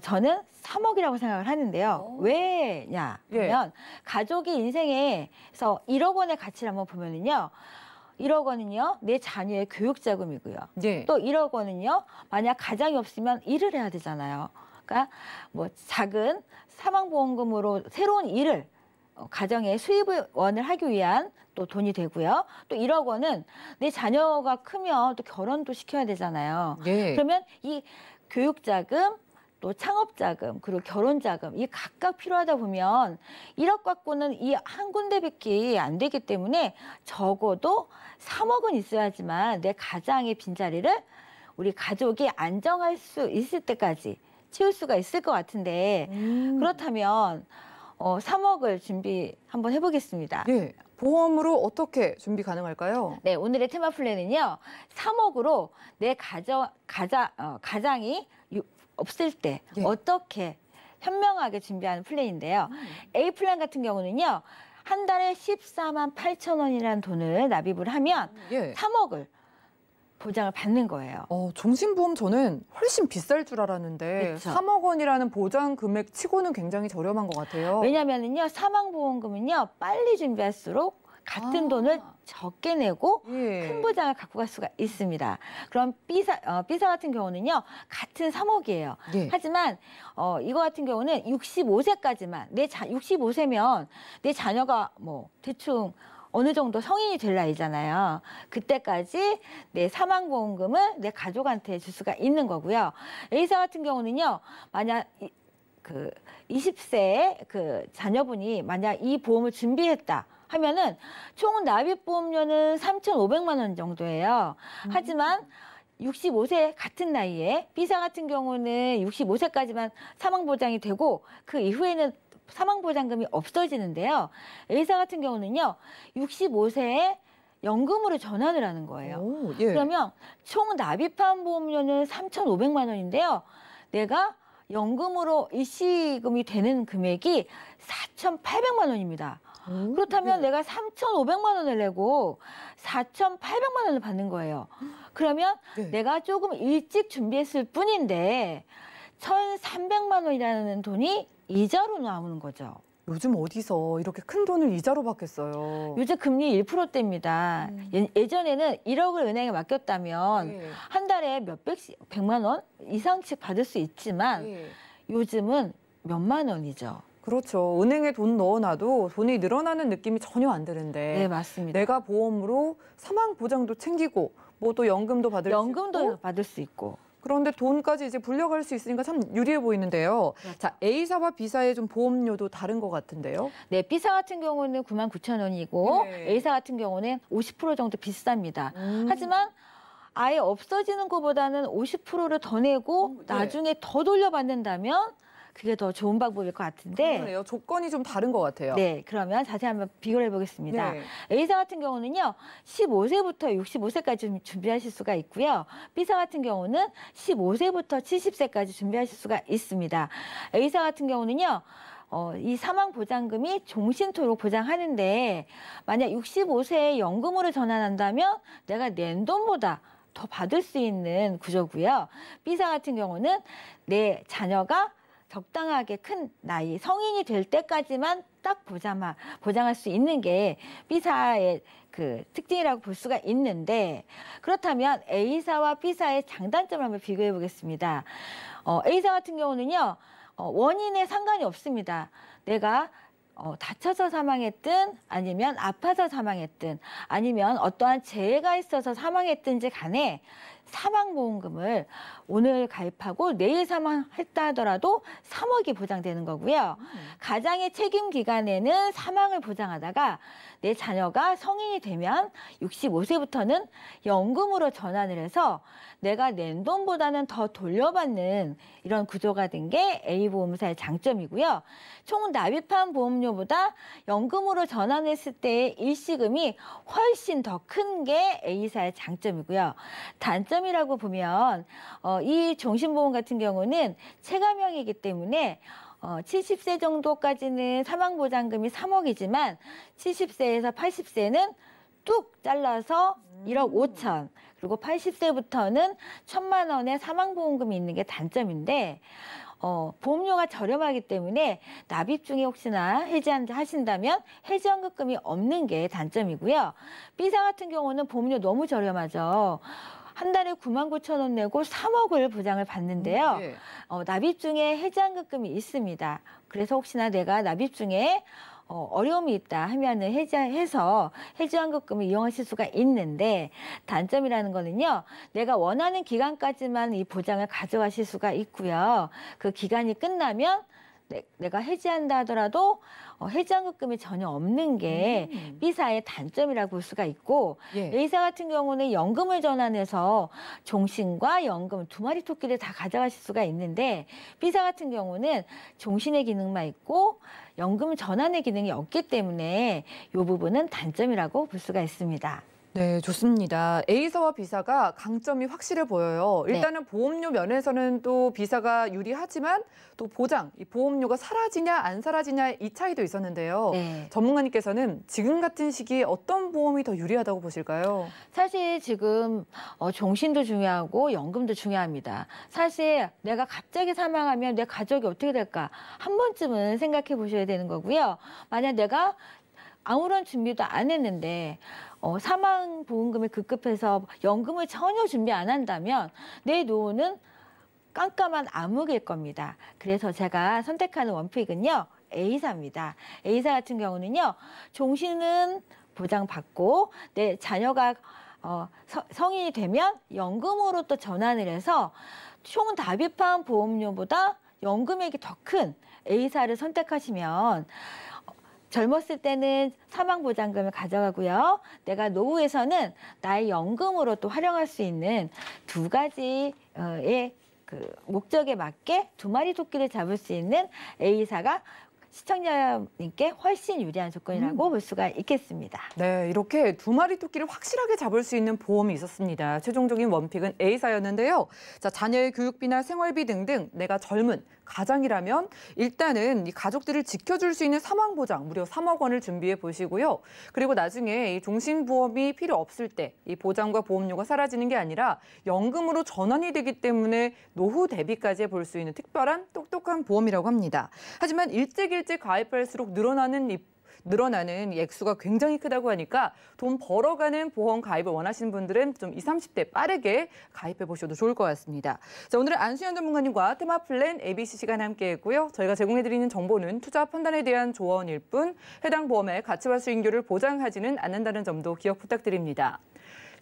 [SPEAKER 4] 저는 3억이라고 생각을 하는데요. 왜냐 하면 가족이 인생에서 1억 원의 가치를 한번 보면은요. 1억 원은요, 내 자녀의 교육 자금이고요.
[SPEAKER 2] 예.
[SPEAKER 4] 또 1억 원은요, 만약 가장이 없으면 일을 해야 되잖아요. 그러니까 뭐 작은 사망보험금으로 새로운 일을 가정의 수입원을 하기 위한 또 돈이 되고요. 또 1억 원은 내 자녀가 크면 또 결혼도 시켜야 되잖아요.
[SPEAKER 2] 예.
[SPEAKER 4] 그러면 이 교육자금, 또 창업자금, 그리고 결혼자금, 이 각각 필요하다 보면 1억 갖고는 이 한 군데밖에 안 되기 때문에 적어도 3억은 있어야지만 내 가장의 빈자리를 우리 가족이 안정할 수 있을 때까지 채울 수가 있을 것 같은데 그렇다면 3억을 준비 한번 해보겠습니다.
[SPEAKER 2] 예. 보험으로 어떻게 준비 가능할까요?
[SPEAKER 4] 네, 오늘의 테마 플랜은요. 3억으로 내 가장이 없을 때
[SPEAKER 2] 예.
[SPEAKER 4] 어떻게 현명하게 준비하는 플랜인데요. A 플랜 같은 경우는요. 한 달에 14만 8천 원이라는 돈을 납입을 하면
[SPEAKER 2] 예.
[SPEAKER 4] 3억을 보장을 받는 거예요.
[SPEAKER 2] 종신보험 저는 훨씬 비쌀 줄 알았는데
[SPEAKER 4] 그쵸.
[SPEAKER 2] 3억 원이라는 보장 금액 치고는 굉장히 저렴한 것 같아요.
[SPEAKER 4] 왜냐면은요. 사망보험금은요. 빨리 준비할수록 같은 돈을 적게 내고
[SPEAKER 2] 예.
[SPEAKER 4] 큰 보장을 갖고 갈 수가 있습니다. 그럼 B사 같은 경우는요. 같은 3억이에요.
[SPEAKER 2] 예.
[SPEAKER 4] 하지만 이거 같은 경우는 65세까지만 65세면 내 자녀가 뭐 대충 어느 정도 성인이 될 나이잖아요. 그때까지 내 사망보험금을 내 가족한테 줄 수가 있는 거고요. A사 같은 경우는요. 만약 20세 그 자녀분이 만약 이 보험을 준비했다 하면은 총 납입보험료는 3,500만 원 정도예요. 하지만 65세 같은 나이에 B사 같은 경우는 65세까지만 사망보장이 되고 그 이후에는 사망보장금이 없어지는데요. A사 같은 경우는요. 65세에 연금으로 전환을 하는 거예요.
[SPEAKER 2] 오, 예.
[SPEAKER 4] 그러면 총 납입한 보험료는 3,500만 원인데요. 내가 연금으로 일시금이 되는 금액이 4,800만 원입니다. 그렇다면 내가 3,500만 원을 내고 4,800만 원을 받는 거예요. 그러면
[SPEAKER 2] 네.
[SPEAKER 4] 내가 조금 일찍 준비했을 뿐인데 1,300만 원이라는 돈이 이자로 나오는 거죠.
[SPEAKER 2] 요즘 어디서 이렇게 큰 돈을 이자로 받겠어요?
[SPEAKER 4] 요즘 금리 1%대입니다. 예전에는 1억을 은행에 맡겼다면
[SPEAKER 2] 예.
[SPEAKER 4] 한 달에 백만 원 이상씩 받을 수 있지만
[SPEAKER 2] 예.
[SPEAKER 4] 요즘은 몇만 원이죠.
[SPEAKER 2] 그렇죠. 은행에 돈 넣어놔도 돈이 늘어나는 느낌이 전혀 안 드는데
[SPEAKER 4] 네, 맞습니다.
[SPEAKER 2] 내가 보험으로 사망 보장도 챙기고 뭐 또 연금도 받을 수
[SPEAKER 4] 연금도
[SPEAKER 2] 있고
[SPEAKER 4] 받을 수 있고.
[SPEAKER 2] 그런데 돈까지 이제 불려갈 수 있으니까 참 유리해 보이는데요. 자, A사와 B사의 좀 보험료도 다른 것 같은데요.
[SPEAKER 4] 네, B사 같은 경우는 99,000원이고
[SPEAKER 2] 네.
[SPEAKER 4] A사 같은 경우는 50% 정도 비쌉니다. 하지만 아예 없어지는 것보다는 50%를 더 내고
[SPEAKER 2] 네.
[SPEAKER 4] 나중에 더 돌려받는다면 그게 더 좋은 방법일 것 같은데
[SPEAKER 2] 그러네요. 조건이 좀 다른 것 같아요.
[SPEAKER 4] 네, 그러면 자세히 한번 비교를 해보겠습니다.
[SPEAKER 2] 네.
[SPEAKER 4] A사 같은 경우는요, 15세부터 65세까지 준비하실 수가 있고요. B사 같은 경우는 15세부터 70세까지 준비하실 수가 있습니다. A사 같은 경우는요, 이 사망보장금이 종신토록 보장하는데 만약 65세에 연금으로 전환한다면 내가 낸 돈보다 더 받을 수 있는 구조고요. B사 같은 경우는 내 자녀가 적당하게 큰 나이, 성인이 될 때까지만 딱 보장할 수 있는 게 B사의 그 특징이라고 볼 수가 있는데 그렇다면 A사와 B사의 장단점을 한번 비교해 보겠습니다. A사 같은 경우는요, 원인에 상관이 없습니다. 내가 다쳐서 사망했든 아니면 아파서 사망했든 아니면 어떠한 재해가 있어서 사망했든지 간에 사망보험금을 오늘 가입하고 내일 사망했다 하더라도 3억이 보장되는 거고요. 가장의 책임 기간에는 사망을 보장하다가 내 자녀가 성인이 되면 65세부터는 연금으로 전환을 해서 내가 낸 돈보다는 더 돌려받는 이런 구조가 된 게 A보험사의 장점이고요. 총 납입한 보험료 보험료보다 연금으로 전환했을 때의 일시금이 훨씬 더 큰 게 A사의 장점이고요. 단점이라고 보면 이 종신보험 같은 경우는 체감형이기 때문에 70세 정도까지는 사망보장금이 3억이지만 70세에서 80세는 뚝 잘라서 1억 5천, 그리고 80세부터는 1,000만 원의 사망보험금이 있는 게 단점인데 보험료가 저렴하기 때문에 납입 중에 혹시나 해지하신다면 해지환급금이 없는 게 단점이고요. B사 같은 경우는 보험료 너무 저렴하죠. 한 달에 99,000원 내고 3억을 보장을 받는데요.
[SPEAKER 2] 네.
[SPEAKER 4] 납입 중에 해지환급금이 있습니다. 그래서 혹시나 내가 납입 중에 어려움이 있다 하면은 해지해서 해지환급금을 이용하실 수가 있는데, 단점이라는 거는요, 내가 원하는 기간까지만 이 보장을 가져가실 수가 있고요. 그 기간이 끝나면 내가 해지한다 하더라도 해지환급금이 전혀 없는 게 B사의 단점이라고 볼 수가 있고,
[SPEAKER 2] 예.
[SPEAKER 4] A사 같은 경우는 연금을 전환해서 종신과 연금 두 마리 토끼를 다 가져가실 수가 있는데, B사 같은 경우는 종신의 기능만 있고 연금 전환의 기능이 없기 때문에 이 부분은 단점이라고 볼 수가 있습니다.
[SPEAKER 2] 네, 좋습니다. A사와 B사가 강점이 확실해 보여요. 일단은 보험료 면에서는 또 B사가 유리하지만 또 보장, 이 보험료가 사라지냐 안 사라지냐 이 차이도 있었는데요.
[SPEAKER 4] 네.
[SPEAKER 2] 전문가님께서는 지금 같은 시기에 어떤 보험이 더 유리하다고 보실까요?
[SPEAKER 4] 사실 지금 종신도 중요하고 연금도 중요합니다. 사실 내가 갑자기 사망하면 내 가족이 어떻게 될까 한 번쯤은 생각해 보셔야 되는 거고요. 만약 내가 아무런 준비도 안 했는데 사망보험금이 급급해서 연금을 전혀 준비 안 한다면 내 노후는 깜깜한 암흑일 겁니다. 그래서 제가 선택하는 원픽은요, A사입니다. A사 같은 경우는요, 종신은 보장받고 내 자녀가 성인이 되면 연금으로 또 전환을 해서 총 납입한 보험료보다 연금액이 더 큰 A사를 선택하시면 젊었을 때는 사망보장금을 가져가고요. 내가 노후에서는 나의 연금으로 또 활용할 수 있는 두 가지의 그 목적에 맞게 두 마리 토끼를 잡을 수 있는 A사가 시청자님께 훨씬 유리한 조건이라고 볼 수가 있겠습니다.
[SPEAKER 2] 네, 이렇게 두 마리 토끼를 확실하게 잡을 수 있는 보험이 있었습니다. 최종적인 원픽은 A사였는데요. 자, 자녀의 교육비나 생활비 등등 내가 젊은 가장이라면 일단은 이 가족들을 지켜줄 수 있는 사망보장 무려 3억 원을 준비해 보시고요. 그리고 나중에 이 종신보험이 필요 없을 때 이 보장과 보험료가 사라지는 게 아니라 연금으로 전환이 되기 때문에 노후 대비까지 볼 수 있는 특별한 똑똑한 보험이라고 합니다. 하지만 일찍 가입할수록 늘어나는 이 액수가 굉장히 크다고 하니까 돈 벌어가는 보험 가입을 원하시는 분들은 좀 20, 30대 빠르게 가입해 보셔도 좋을 것 같습니다. 자, 오늘은 안수현 전문가님과 테마 플랜 ABC 시간 함께 했고요. 저희가 제공해드리는 정보는 투자 판단에 대한 조언일 뿐 해당 보험의 가치와 수익률을 보장하지는 않는다는 점도 기억 부탁드립니다.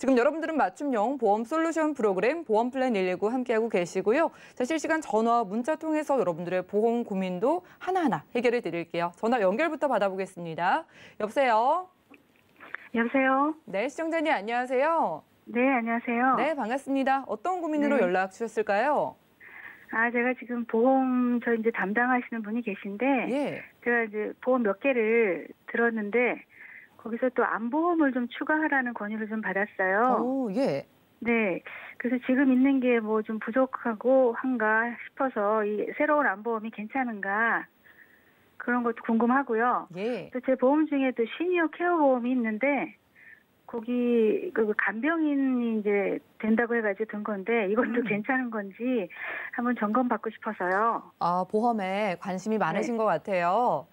[SPEAKER 2] 지금 여러분들은 맞춤형 보험 솔루션 프로그램 보험 플랜 119 함께하고 계시고요. 자, 실시간 전화, 문자 통해서 여러분들의 보험 고민도 하나하나 해결해 드릴게요. 전화 연결부터 받아보겠습니다. 여보세요?
[SPEAKER 5] 여보세요?
[SPEAKER 2] 네, 시청자님 안녕하세요.
[SPEAKER 5] 네, 안녕하세요.
[SPEAKER 2] 네, 반갑습니다. 어떤 고민으로 연락 주셨을까요?
[SPEAKER 5] 제가 지금 보험 이제 담당하시는 분이 계신데,
[SPEAKER 2] 예.
[SPEAKER 5] 제가 이제 보험 몇 개를 들었는데, 거기서 또 암보험을 좀 추가하라는 권유를 좀 받았어요.
[SPEAKER 2] 오, 예.
[SPEAKER 5] 네. 그래서 지금 있는 게 뭐 좀 부족하고 한가 싶어서 이 새로운 암보험이 괜찮은가 그런 것도 궁금하고요.
[SPEAKER 2] 예.
[SPEAKER 5] 또 제 보험 중에 또 시니어 케어 보험이 있는데 거기 그 간병인이 이제 된다고 해가지고 든 건데 이것도 괜찮은 건지 한번 점검 받고 싶어서요.
[SPEAKER 2] 아, 보험에 관심이 많으신 것 같아요.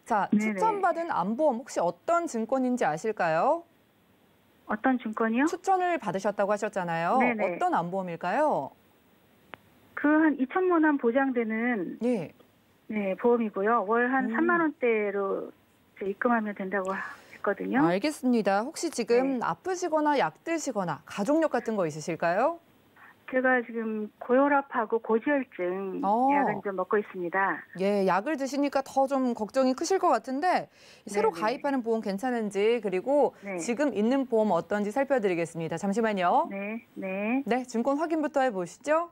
[SPEAKER 2] 자,
[SPEAKER 5] 네네.
[SPEAKER 2] 추천받은 암보험 혹시 어떤 증권인지 아실까요?
[SPEAKER 5] 어떤 증권이요?
[SPEAKER 2] 추천을 받으셨다고 하셨잖아요.
[SPEAKER 5] 네네.
[SPEAKER 2] 어떤 암보험일까요?
[SPEAKER 5] 그 한 2천만 원 보장되는
[SPEAKER 2] 예.
[SPEAKER 5] 네, 보험이고요. 월 한 3만 원대로 입금하면 된다고 했거든요.
[SPEAKER 2] 알겠습니다. 혹시 지금
[SPEAKER 5] 네.
[SPEAKER 2] 아프시거나 약 드시거나 가족력 같은 거 있으실까요?
[SPEAKER 5] 제가 지금 고혈압하고 고지혈증 약을 좀 먹고 있습니다.
[SPEAKER 2] 예, 약을 드시니까 더 좀 걱정이 크실 것 같은데 새로
[SPEAKER 5] 네네.
[SPEAKER 2] 가입하는 보험 괜찮은지 그리고
[SPEAKER 5] 네.
[SPEAKER 2] 지금 있는 보험 어떤지 살펴드리겠습니다. 잠시만요.
[SPEAKER 5] 네, 네.
[SPEAKER 2] 네, 증권 확인부터 해보시죠.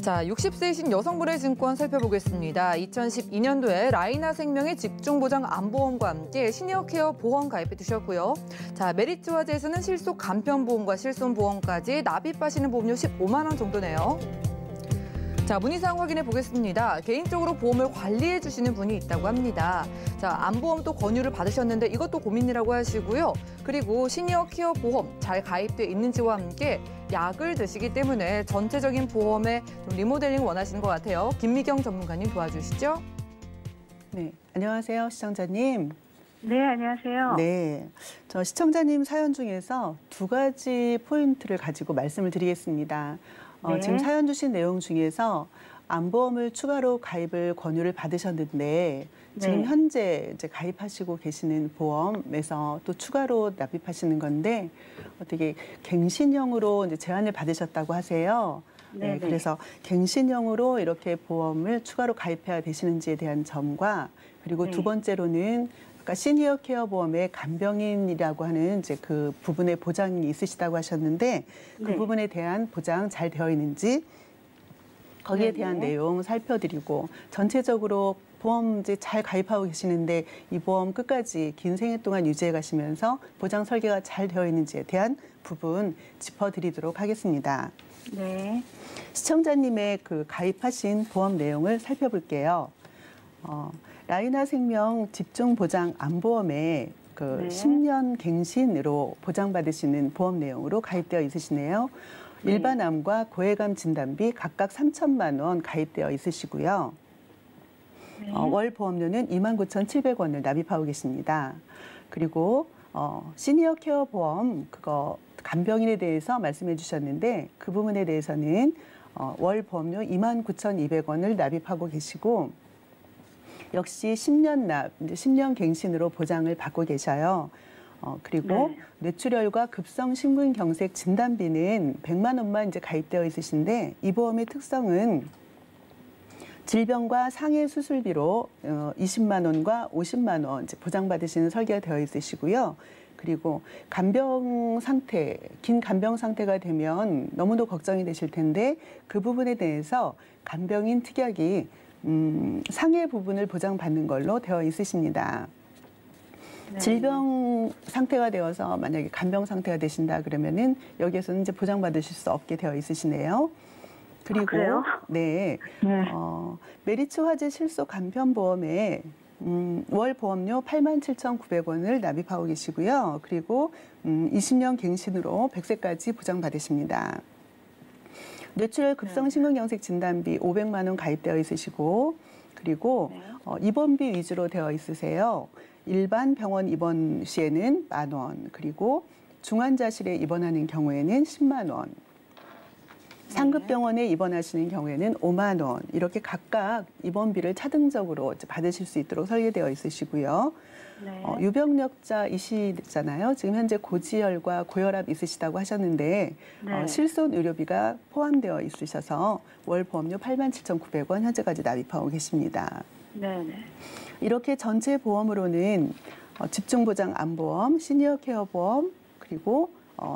[SPEAKER 2] 자, 60세이신 여성분의 증권 살펴보겠습니다. 2012년도에 라이나생명의 직중보장 안보험과 함께 시니어케어 보험 가입해 두셨고요. 자, 메리츠화재에서는 실속 간편보험과 실손보험까지 납입하시는 보험료 15만 원 정도네요. 자, 문의사항 확인해 보겠습니다. 개인적으로 보험을 관리해 주시는 분이 있다고 합니다. 자, 안보험도 권유를 받으셨는데 이것도 고민이라고 하시고요. 그리고 시니어 케어 보험 잘 가입돼 있는지와 함께 약을 드시기 때문에 전체적인 보험의 좀 리모델링 원하시는 것 같아요. 김미경 전문가님 도와주시죠.
[SPEAKER 6] 네, 안녕하세요, 시청자님.
[SPEAKER 5] 네, 안녕하세요.
[SPEAKER 6] 네, 저 시청자님 사연 중에서 두 가지 포인트를 가지고 말씀을 드리겠습니다.
[SPEAKER 5] 네.
[SPEAKER 6] 지금 사연 주신 내용 중에서 안보험을 추가로 가입을 권유를 받으셨는데 지금
[SPEAKER 5] 네.
[SPEAKER 6] 현재 이제 가입하시고 계시는 보험에서 또 추가로 납입하시는 건데 어떻게 갱신형으로 이제 제안을 받으셨다고 하세요.
[SPEAKER 5] 네, 네.
[SPEAKER 6] 그래서 갱신형으로 이렇게 보험을 추가로 가입해야 되시는지에 대한 점과 그리고
[SPEAKER 5] 네.
[SPEAKER 6] 두 번째로는 아까 시니어 케어 보험의 간병인이라고 하는 이제 그 부분에 보장이 있으시다고 하셨는데 그
[SPEAKER 5] 네.
[SPEAKER 6] 부분에 대한 보장 잘 되어 있는지 거기에
[SPEAKER 5] 네,
[SPEAKER 6] 대한
[SPEAKER 5] 네.
[SPEAKER 6] 내용 살펴드리고 전체적으로 보험 이제 잘 가입하고 계시는데 이 보험 끝까지 긴 생애 동안 유지해 가시면서 보장 설계가 잘 되어 있는지에 대한 부분 짚어드리도록 하겠습니다.
[SPEAKER 5] 네.
[SPEAKER 6] 시청자님의 그 가입하신 보험 내용을 살펴볼게요. 라이나생명 집중보장 안보험에 그
[SPEAKER 5] 네.
[SPEAKER 6] 10년 갱신으로 보장받으시는 보험 내용으로 가입되어 있으시네요.
[SPEAKER 5] 네.
[SPEAKER 6] 일반암과 고해감 진단비 각각 3천만 원 가입되어 있으시고요.
[SPEAKER 5] 네.
[SPEAKER 6] 월 보험료는 29,700원을 납입하고 계십니다. 그리고 시니어 케어 보험 그거 간병인에 대해서 말씀해 주셨는데 그 부분에 대해서는 월 보험료 29,200원을 납입하고 계시고 역시 10년 이제 10년 갱신으로 보장을 받고 계셔요. 그리고
[SPEAKER 5] 네.
[SPEAKER 6] 뇌출혈과 급성 심근경색 진단비는 100만 원만 이제 가입되어 있으신데 이 보험의 특성은 질병과 상해 수술비로 20만 원과 50만 원 이제 보장받으시는 설계가 되어 있으시고요. 그리고 간병 상태, 긴 간병 상태가 되면 너무도 걱정이 되실 텐데 그 부분에 대해서 간병인 특약이 상해 부분을 보장받는 걸로 되어 있으십니다.
[SPEAKER 5] 네.
[SPEAKER 6] 질병 상태가 되어서 만약에 간병 상태가 되신다 그러면은 여기에서는 이제 보장받으실 수 없게 되어 있으시네요. 그리고
[SPEAKER 5] 그래요?
[SPEAKER 6] 네,
[SPEAKER 5] 네.
[SPEAKER 6] 메리츠 화재 실속 간편보험에 월 보험료 87,900원을 납입하고 계시고요. 그리고 20년 갱신으로 100세까지 보장받으십니다. 뇌출혈 급성 심근경색 진단비 500만 원 가입되어 있으시고 그리고
[SPEAKER 5] 네.
[SPEAKER 6] 입원비 위주로 되어 있으세요. 일반 병원 입원 시에는 10,000원, 그리고 중환자실에 입원하는 경우에는 10만 원, 상급병원에 입원하시는 경우에는 5만 원, 이렇게 각각 입원비를 차등적으로 받으실 수 있도록 설계되어 있으시고요.
[SPEAKER 5] 네.
[SPEAKER 6] 유병력자이시잖아요. 지금 현재 고지혈과 고혈압 있으시다고 하셨는데
[SPEAKER 5] 네.
[SPEAKER 6] 실손 의료비가 포함되어 있으셔서 월 보험료 87,900원 현재까지 납입하고 계십니다.
[SPEAKER 5] 네. 네.
[SPEAKER 6] 이렇게 전체 보험으로는 집중보장 안보험, 시니어 케어 보험, 그리고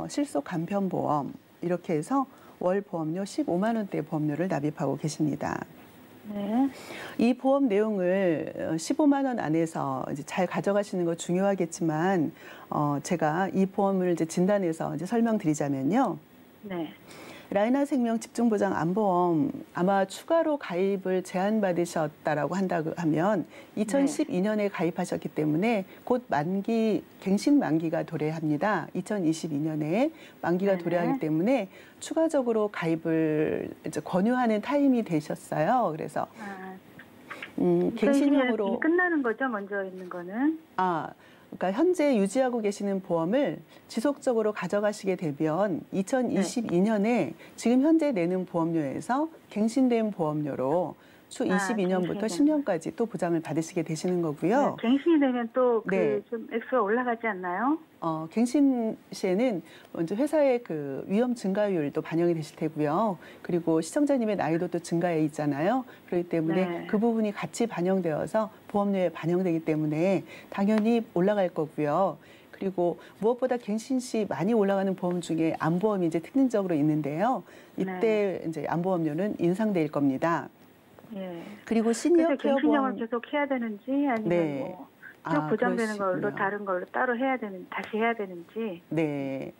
[SPEAKER 6] 실속 간편보험 이렇게 해서 월 보험료 15만 원대 보험료를 납입하고 계십니다.
[SPEAKER 5] 네.
[SPEAKER 6] 이 보험 내용을 15만 원 안에서 이제 잘 가져가시는 거 중요하겠지만 제가 이 보험을 이제 진단해서 이제 설명드리자면요.
[SPEAKER 5] 네.
[SPEAKER 6] 라이나생명 집중보장 안보험 아마 추가로 가입을 제안받으셨다라고 한다고 하면 2012년에 가입하셨기 때문에 곧 만기 갱신 만기가 도래합니다. 2022년에 만기가
[SPEAKER 5] 네.
[SPEAKER 6] 도래하기 때문에 추가적으로 가입을 이제 권유하는 타임이 되셨어요. 그래서 갱신형으로
[SPEAKER 5] 끝나는 거죠, 먼저 있는 거는?
[SPEAKER 6] 그러니까 현재 유지하고 계시는 보험을 지속적으로 가져가시게 되면 2022년에 지금 현재 내는 보험료에서 갱신된 보험료로 추 22년부터
[SPEAKER 5] 갱신된.
[SPEAKER 6] 10년까지 또 보장을 받으시게 되시는 거고요.
[SPEAKER 5] 네, 갱신이 되면 또
[SPEAKER 6] 네.
[SPEAKER 5] 좀 액수가 올라가지 않나요?
[SPEAKER 6] 갱신 시에는 먼저 회사의 그 위험 증가율도 반영이 되실 테고요. 그리고 시청자님의 나이도 또 증가해 있잖아요. 그렇기 때문에
[SPEAKER 5] 네.
[SPEAKER 6] 그 부분이 같이 반영되어서 보험료에 반영되기 때문에 당연히 올라갈 거고요. 그리고 무엇보다 갱신 시 많이 올라가는 보험 중에 암보험이 이제 특징적으로 있는데요. 이때 이제 암보험료는 인상될 겁니다.
[SPEAKER 5] 예.
[SPEAKER 6] 그리고 시니어
[SPEAKER 5] 그래서
[SPEAKER 6] 케어
[SPEAKER 5] 갱신형을
[SPEAKER 6] 보험
[SPEAKER 5] 계속 해야 되는지 아니면
[SPEAKER 6] 네.
[SPEAKER 5] 뭐 쭉 보장되는 걸로
[SPEAKER 6] 그러시군요.
[SPEAKER 5] 다른 걸로 따로 다시 해야 되는지.
[SPEAKER 6] 네.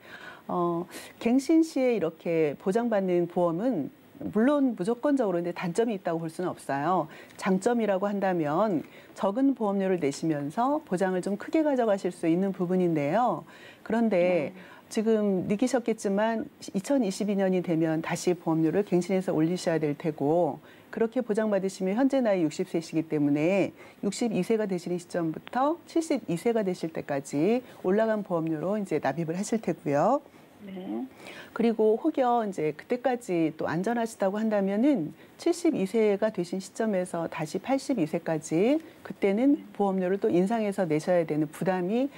[SPEAKER 6] 갱신 시에 이렇게 보장받는 보험은 물론 무조건적으로 근데 단점이 있다고 볼 수는 없어요. 장점이라고 한다면 적은 보험료를 내시면서 보장을 좀 크게 가져가실 수 있는 부분인데요. 그런데 지금 느끼셨겠지만 2022년이 되면 다시 보험료를 갱신해서 올리셔야 될 테고 그렇게 보장받으시면 현재 나이 60세시기 때문에 62세가 되시는 시점부터 72세가 되실 때까지 올라간 보험료로 이제 납입을 하실 테고요.
[SPEAKER 5] 네.
[SPEAKER 6] 그리고 혹여 이제 그때까지 또 안전하시다고 한다면은 72세가 되신 시점에서 다시 82세까지 그때는 보험료를 또 인상해서 내셔야 되는 부담이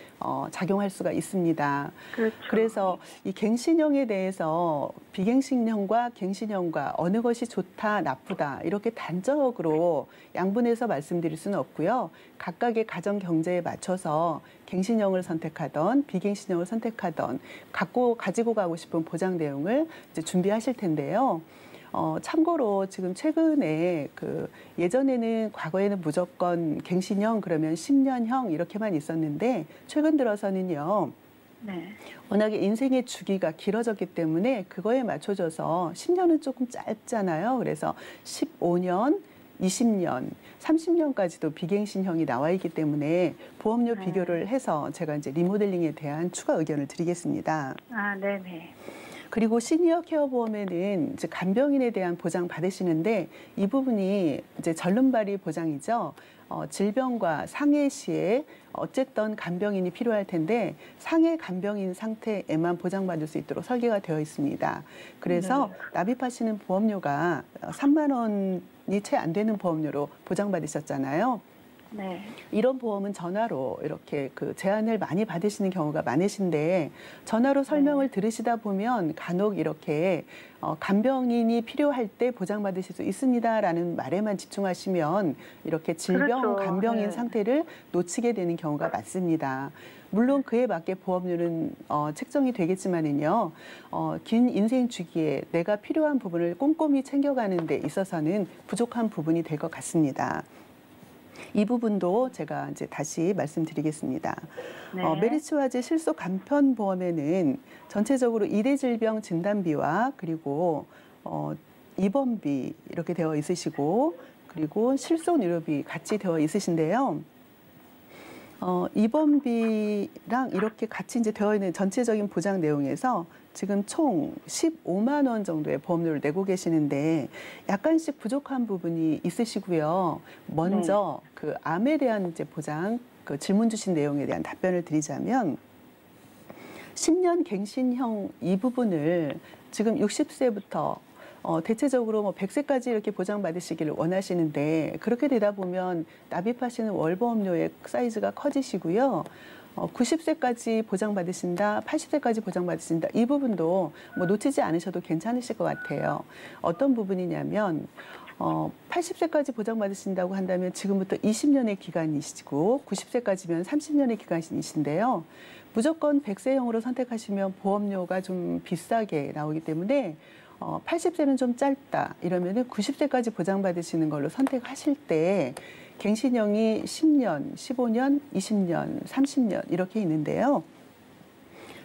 [SPEAKER 6] 작용할 수가 있습니다.
[SPEAKER 5] 그렇죠.
[SPEAKER 6] 그래서 이 갱신형에 대해서 비갱신형과 갱신형과 어느 것이 좋다, 나쁘다 이렇게 단적으로 양분해서 말씀드릴 수는 없고요. 각각의 가정 경제에 맞춰서 갱신형을 선택하던 비갱신형을 선택하던 가지고 가고 싶은 보장 내용을 이제 준비하실 텐데요. 참고로 지금 최근에 예전에는 과거에는 무조건 갱신형 그러면 10년형 이렇게만 있었는데 최근 들어서는요.
[SPEAKER 5] 네.
[SPEAKER 6] 워낙에 인생의 주기가 길어졌기 때문에 그거에 맞춰져서 10년은 조금 짧잖아요. 그래서 15년, 20년, 30년까지도 비갱신형이 나와 있기 때문에 보험료 비교를 해서 제가 이제 리모델링에 대한 추가 의견을 드리겠습니다.
[SPEAKER 5] 아, 네네.
[SPEAKER 6] 그리고 시니어 케어 보험에는 이제 간병인에 대한 보장 받으시는데 이 부분이 이제 절름발이 보장이죠. 질병과 상해 시에 어쨌든 간병인이 필요할 텐데 상해 간병인 상태에만 보장받을 수 있도록 설계가 되어 있습니다. 그래서 납입하시는 보험료가 3만 원이 채 안 되는 보험료로 보장받으셨잖아요.
[SPEAKER 5] 네.
[SPEAKER 6] 이런 보험은 전화로 이렇게 제안을 많이 받으시는 경우가 많으신데 전화로 설명을 들으시다 보면 간혹 이렇게 간병인이 필요할 때 보장받으실 수 있습니다라는 말에만 집중하시면 이렇게 질병
[SPEAKER 5] 그렇죠.
[SPEAKER 6] 간병인
[SPEAKER 5] 네.
[SPEAKER 6] 상태를 놓치게 되는 경우가 많습니다. 물론 그에 맞게 보험료는 책정이 되겠지만은요, 긴 인생 주기에 내가 필요한 부분을 꼼꼼히 챙겨가는 데 있어서는 부족한 부분이 될 것 같습니다. 이 부분도 제가 이제 다시 말씀드리겠습니다.
[SPEAKER 5] 네.
[SPEAKER 6] 메리츠와제 실속 간편 보험에는 전체적으로 이대 질병 진단비와 그리고 입원비 이렇게 되어 있으시고 그리고 실손 의료비 같이 되어 있으신데요. 입원비랑 이렇게 같이 이제 되어 있는 전체적인 보장 내용에서 지금 총 15만 원 정도의 보험료를 내고 계시는데 약간씩 부족한 부분이 있으시고요. 먼저 그 암에 대한 이제 보장, 질문 주신 내용에 대한 답변을 드리자면 10년 갱신형 이 부분을 지금 60세부터 대체적으로 뭐 100세까지 이렇게 보장받으시기를 원하시는데 그렇게 되다 보면 납입하시는 월보험료의 사이즈가 커지시고요. 90세까지 보장받으신다, 80세까지 보장받으신다 이 부분도 뭐 놓치지 않으셔도 괜찮으실 것 같아요. 어떤 부분이냐면 80세까지 보장받으신다고 한다면 지금부터 20년의 기간이시고 90세까지면 30년의 기간이신데요. 무조건 100세형으로 선택하시면 보험료가 좀 비싸게 나오기 때문에 80세는 좀 짧다 이러면은 90세까지 보장받으시는 걸로 선택하실 때 갱신형이 10년, 15년, 20년, 30년 이렇게 있는데요.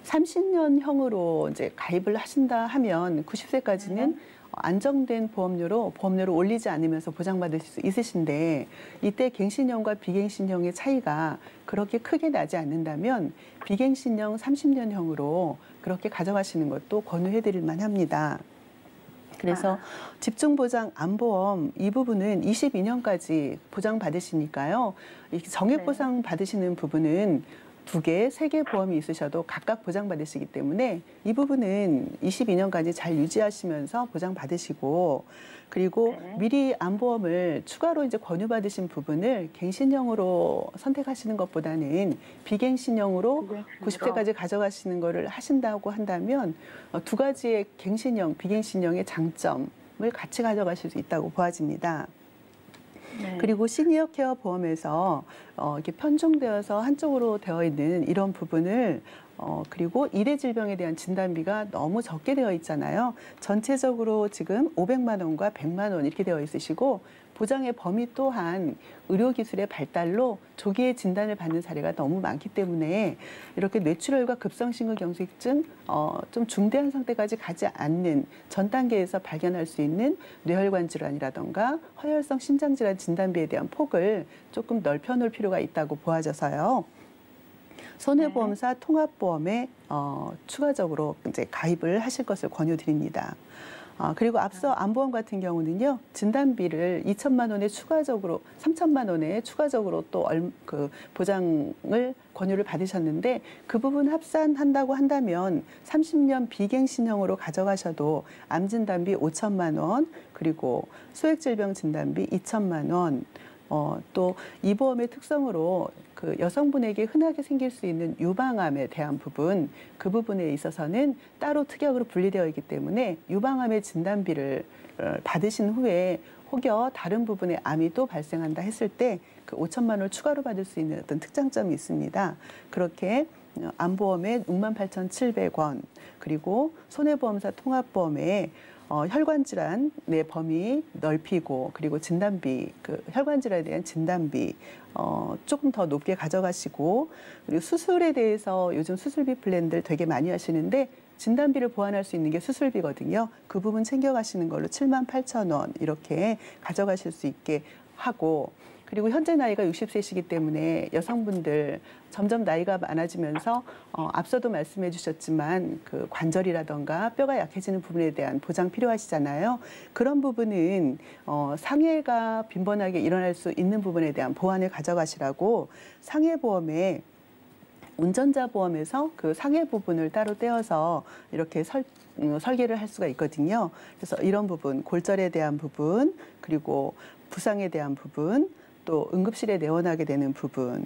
[SPEAKER 6] 30년형으로 이제 가입을 하신다 하면 90세까지는 안정된 보험료를 올리지 않으면서 보장받으실 수 있으신데 이때 갱신형과 비갱신형의 차이가 그렇게 크게 나지 않는다면 비갱신형 30년형으로 그렇게 가져가시는 것도 권유해 드릴 만합니다. 그래서 집중보장 암보험 이 부분은 22년까지 보장받으시니까요. 정액보상 받으시는 부분은 2개, 3개 보험이 있으셔도 각각 보장받으시기 때문에 이 부분은 22년까지 잘 유지하시면서 보장받으시고 그리고 미리 암보험을 추가로 이제 권유받으신 부분을 갱신형으로 선택하시는 것보다는 비갱신형으로 90세까지 가져가시는 거를 하신다고 한다면 2가지의 갱신형, 비갱신형의 장점을 같이 가져가실 수 있다고 보아집니다.
[SPEAKER 1] 네.
[SPEAKER 6] 그리고 시니어 케어 보험에서 이렇게 편중되어서 한쪽으로 되어 있는 이런 부분을 그리고 2대 질병에 대한 진단비가 너무 적게 되어 있잖아요. 전체적으로 지금 500만 원과 100만 원 이렇게 되어 있으시고 보장의 범위 또한 의료기술의 발달로 조기에 진단을 받는 사례가 너무 많기 때문에 이렇게 뇌출혈과 급성심근경색증 좀 중대한 상태까지 가지 않는 전 단계에서 발견할 수 있는 뇌혈관 질환이라던가 허혈성 심장질환 진단비에 대한 폭을 조금 넓혀놓을 필요가 있다고 보아져서요. 손해보험사 통합보험에 추가적으로 이제 가입을 하실 것을 권유드립니다. 그리고 앞서 안보험 같은 경우는요, 진단비를 2천만 원에 추가적으로 3천만 원에 추가적으로 또 그 보장을 권유를 받으셨는데 그 부분 합산한다고 한다면 30년 비갱신형으로 가져가셔도 암 진단비 5천만 원, 그리고 소액질병 진단비 2천만 원, 또 이 보험의 특성으로 그 여성분에게 흔하게 생길 수 있는 유방암에 대한 부분, 그 부분에 있어서는 따로 특약으로 분리되어 있기 때문에 유방암의 진단비를 받으신 후에 혹여 다른 부분에 암이 또 발생한다 했을 때 그 5천만 원을 추가로 받을 수 있는 어떤 특장점이 있습니다. 그렇게 암보험에 68,700원, 그리고 손해보험사 통합보험에 혈관 질환의 범위 넓히고, 그리고 진단비, 그 혈관 질환에 대한 진단비 조금 더 높게 가져가시고, 그리고 수술에 대해서 요즘 수술비 플랜들 되게 많이 하시는데 진단비를 보완할 수 있는 게 수술비거든요. 그 부분 챙겨가시는 걸로 78,000원 이렇게 가져가실 수 있게 하고, 그리고 현재 나이가 60세시기 때문에 여성분들 점점 나이가 많아지면서 앞서도 말씀해 주셨지만 그 관절이라던가 뼈가 약해지는 부분에 대한 보장 필요하시잖아요. 그런 부분은 상해가 빈번하게 일어날 수 있는 부분에 대한 보완을 가져가시라고 상해보험에 운전자 보험에서 그 상해 부분을 따로 떼어서 이렇게 설계를 할 수가 있거든요. 그래서 이런 부분, 골절에 대한 부분, 그리고 부상에 대한 부분, 또 응급실에 내원하게 되는 부분,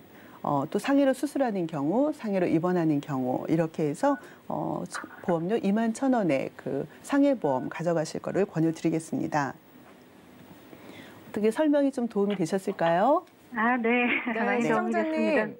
[SPEAKER 6] 또 상해로 수술하는 경우, 상해로 입원하는 경우 이렇게 해서 보험료 21,000원의 그 상해보험 가져가실 거를 권유드리겠습니다. 어떻게 설명이 좀 도움이 되셨을까요?
[SPEAKER 5] 네. 많이 도움이 됐습니다.
[SPEAKER 2] 시청자님.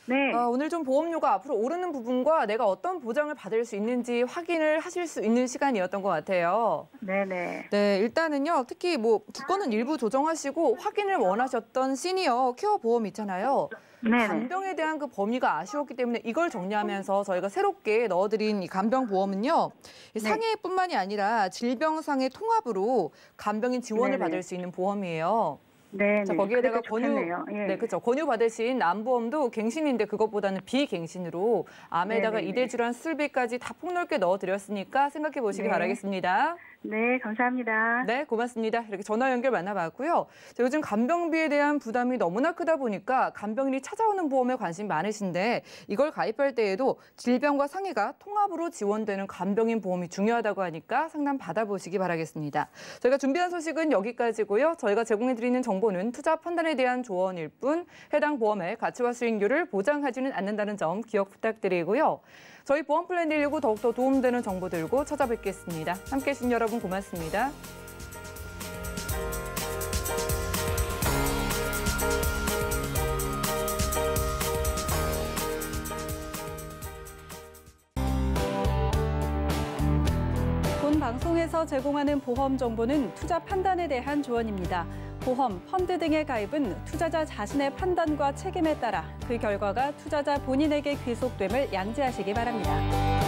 [SPEAKER 5] 네.
[SPEAKER 2] 오늘 좀 보험료가 앞으로 오르는 부분과 내가 어떤 보장을 받을 수 있는지 확인을 하실 수 있는 시간이었던 것 같아요.
[SPEAKER 5] 네네.
[SPEAKER 2] 네, 일단은요, 특히 뭐 주권은 일부 조정하시고 확인을 원하셨던 시니어 케어 보험 있잖아요.
[SPEAKER 5] 네네.
[SPEAKER 2] 간병에 대한 그 범위가 아쉬웠기 때문에 이걸 정리하면서 저희가 새롭게 넣어드린 이 간병 보험은요, 이 상해뿐만이 아니라 질병상해 통합으로 간병인 지원을
[SPEAKER 5] 네네.
[SPEAKER 2] 받을 수 있는 보험이에요.
[SPEAKER 5] 네.
[SPEAKER 2] 자, 거기에다가
[SPEAKER 5] 예.
[SPEAKER 2] 그렇죠. 권유 받으신 암보험도 갱신인데 그것보다는 비갱신으로 암에다가
[SPEAKER 5] 네네네.
[SPEAKER 2] 2대 질환 수술비까지 다 폭넓게 넣어드렸으니까 생각해 보시기
[SPEAKER 5] 네.
[SPEAKER 2] 바라겠습니다.
[SPEAKER 5] 네, 감사합니다.
[SPEAKER 2] 네, 고맙습니다. 이렇게 전화 연결 만나봤고요. 자, 요즘 간병비에 대한 부담이 너무나 크다 보니까 간병인이 찾아오는 보험에 관심 많으신데 이걸 가입할 때에도 질병과 상해가 통합으로 지원되는 간병인 보험이 중요하다고 하니까 상담 받아보시기 바라겠습니다. 저희가 준비한 소식은 여기까지고요. 저희가 제공해드리는 정보는 투자 판단에 대한 조언일 뿐 해당 보험의 가치와 수익률을 보장하지는 않는다는 점 기억 부탁드리고요. 저희 보험 플랜 119 더욱더 도움되는 정보 들고 찾아뵙겠습니다. 함께해 주신 여러분 고맙습니다.
[SPEAKER 1] 본 방송에서 제공하는 보험 정보는 투자 판단에 대한 조언입니다. 보험, 펀드 등의 가입은 투자자 자신의 판단과 책임에 따라 그 결과가 투자자 본인에게 귀속됨을 양지하시기 바랍니다.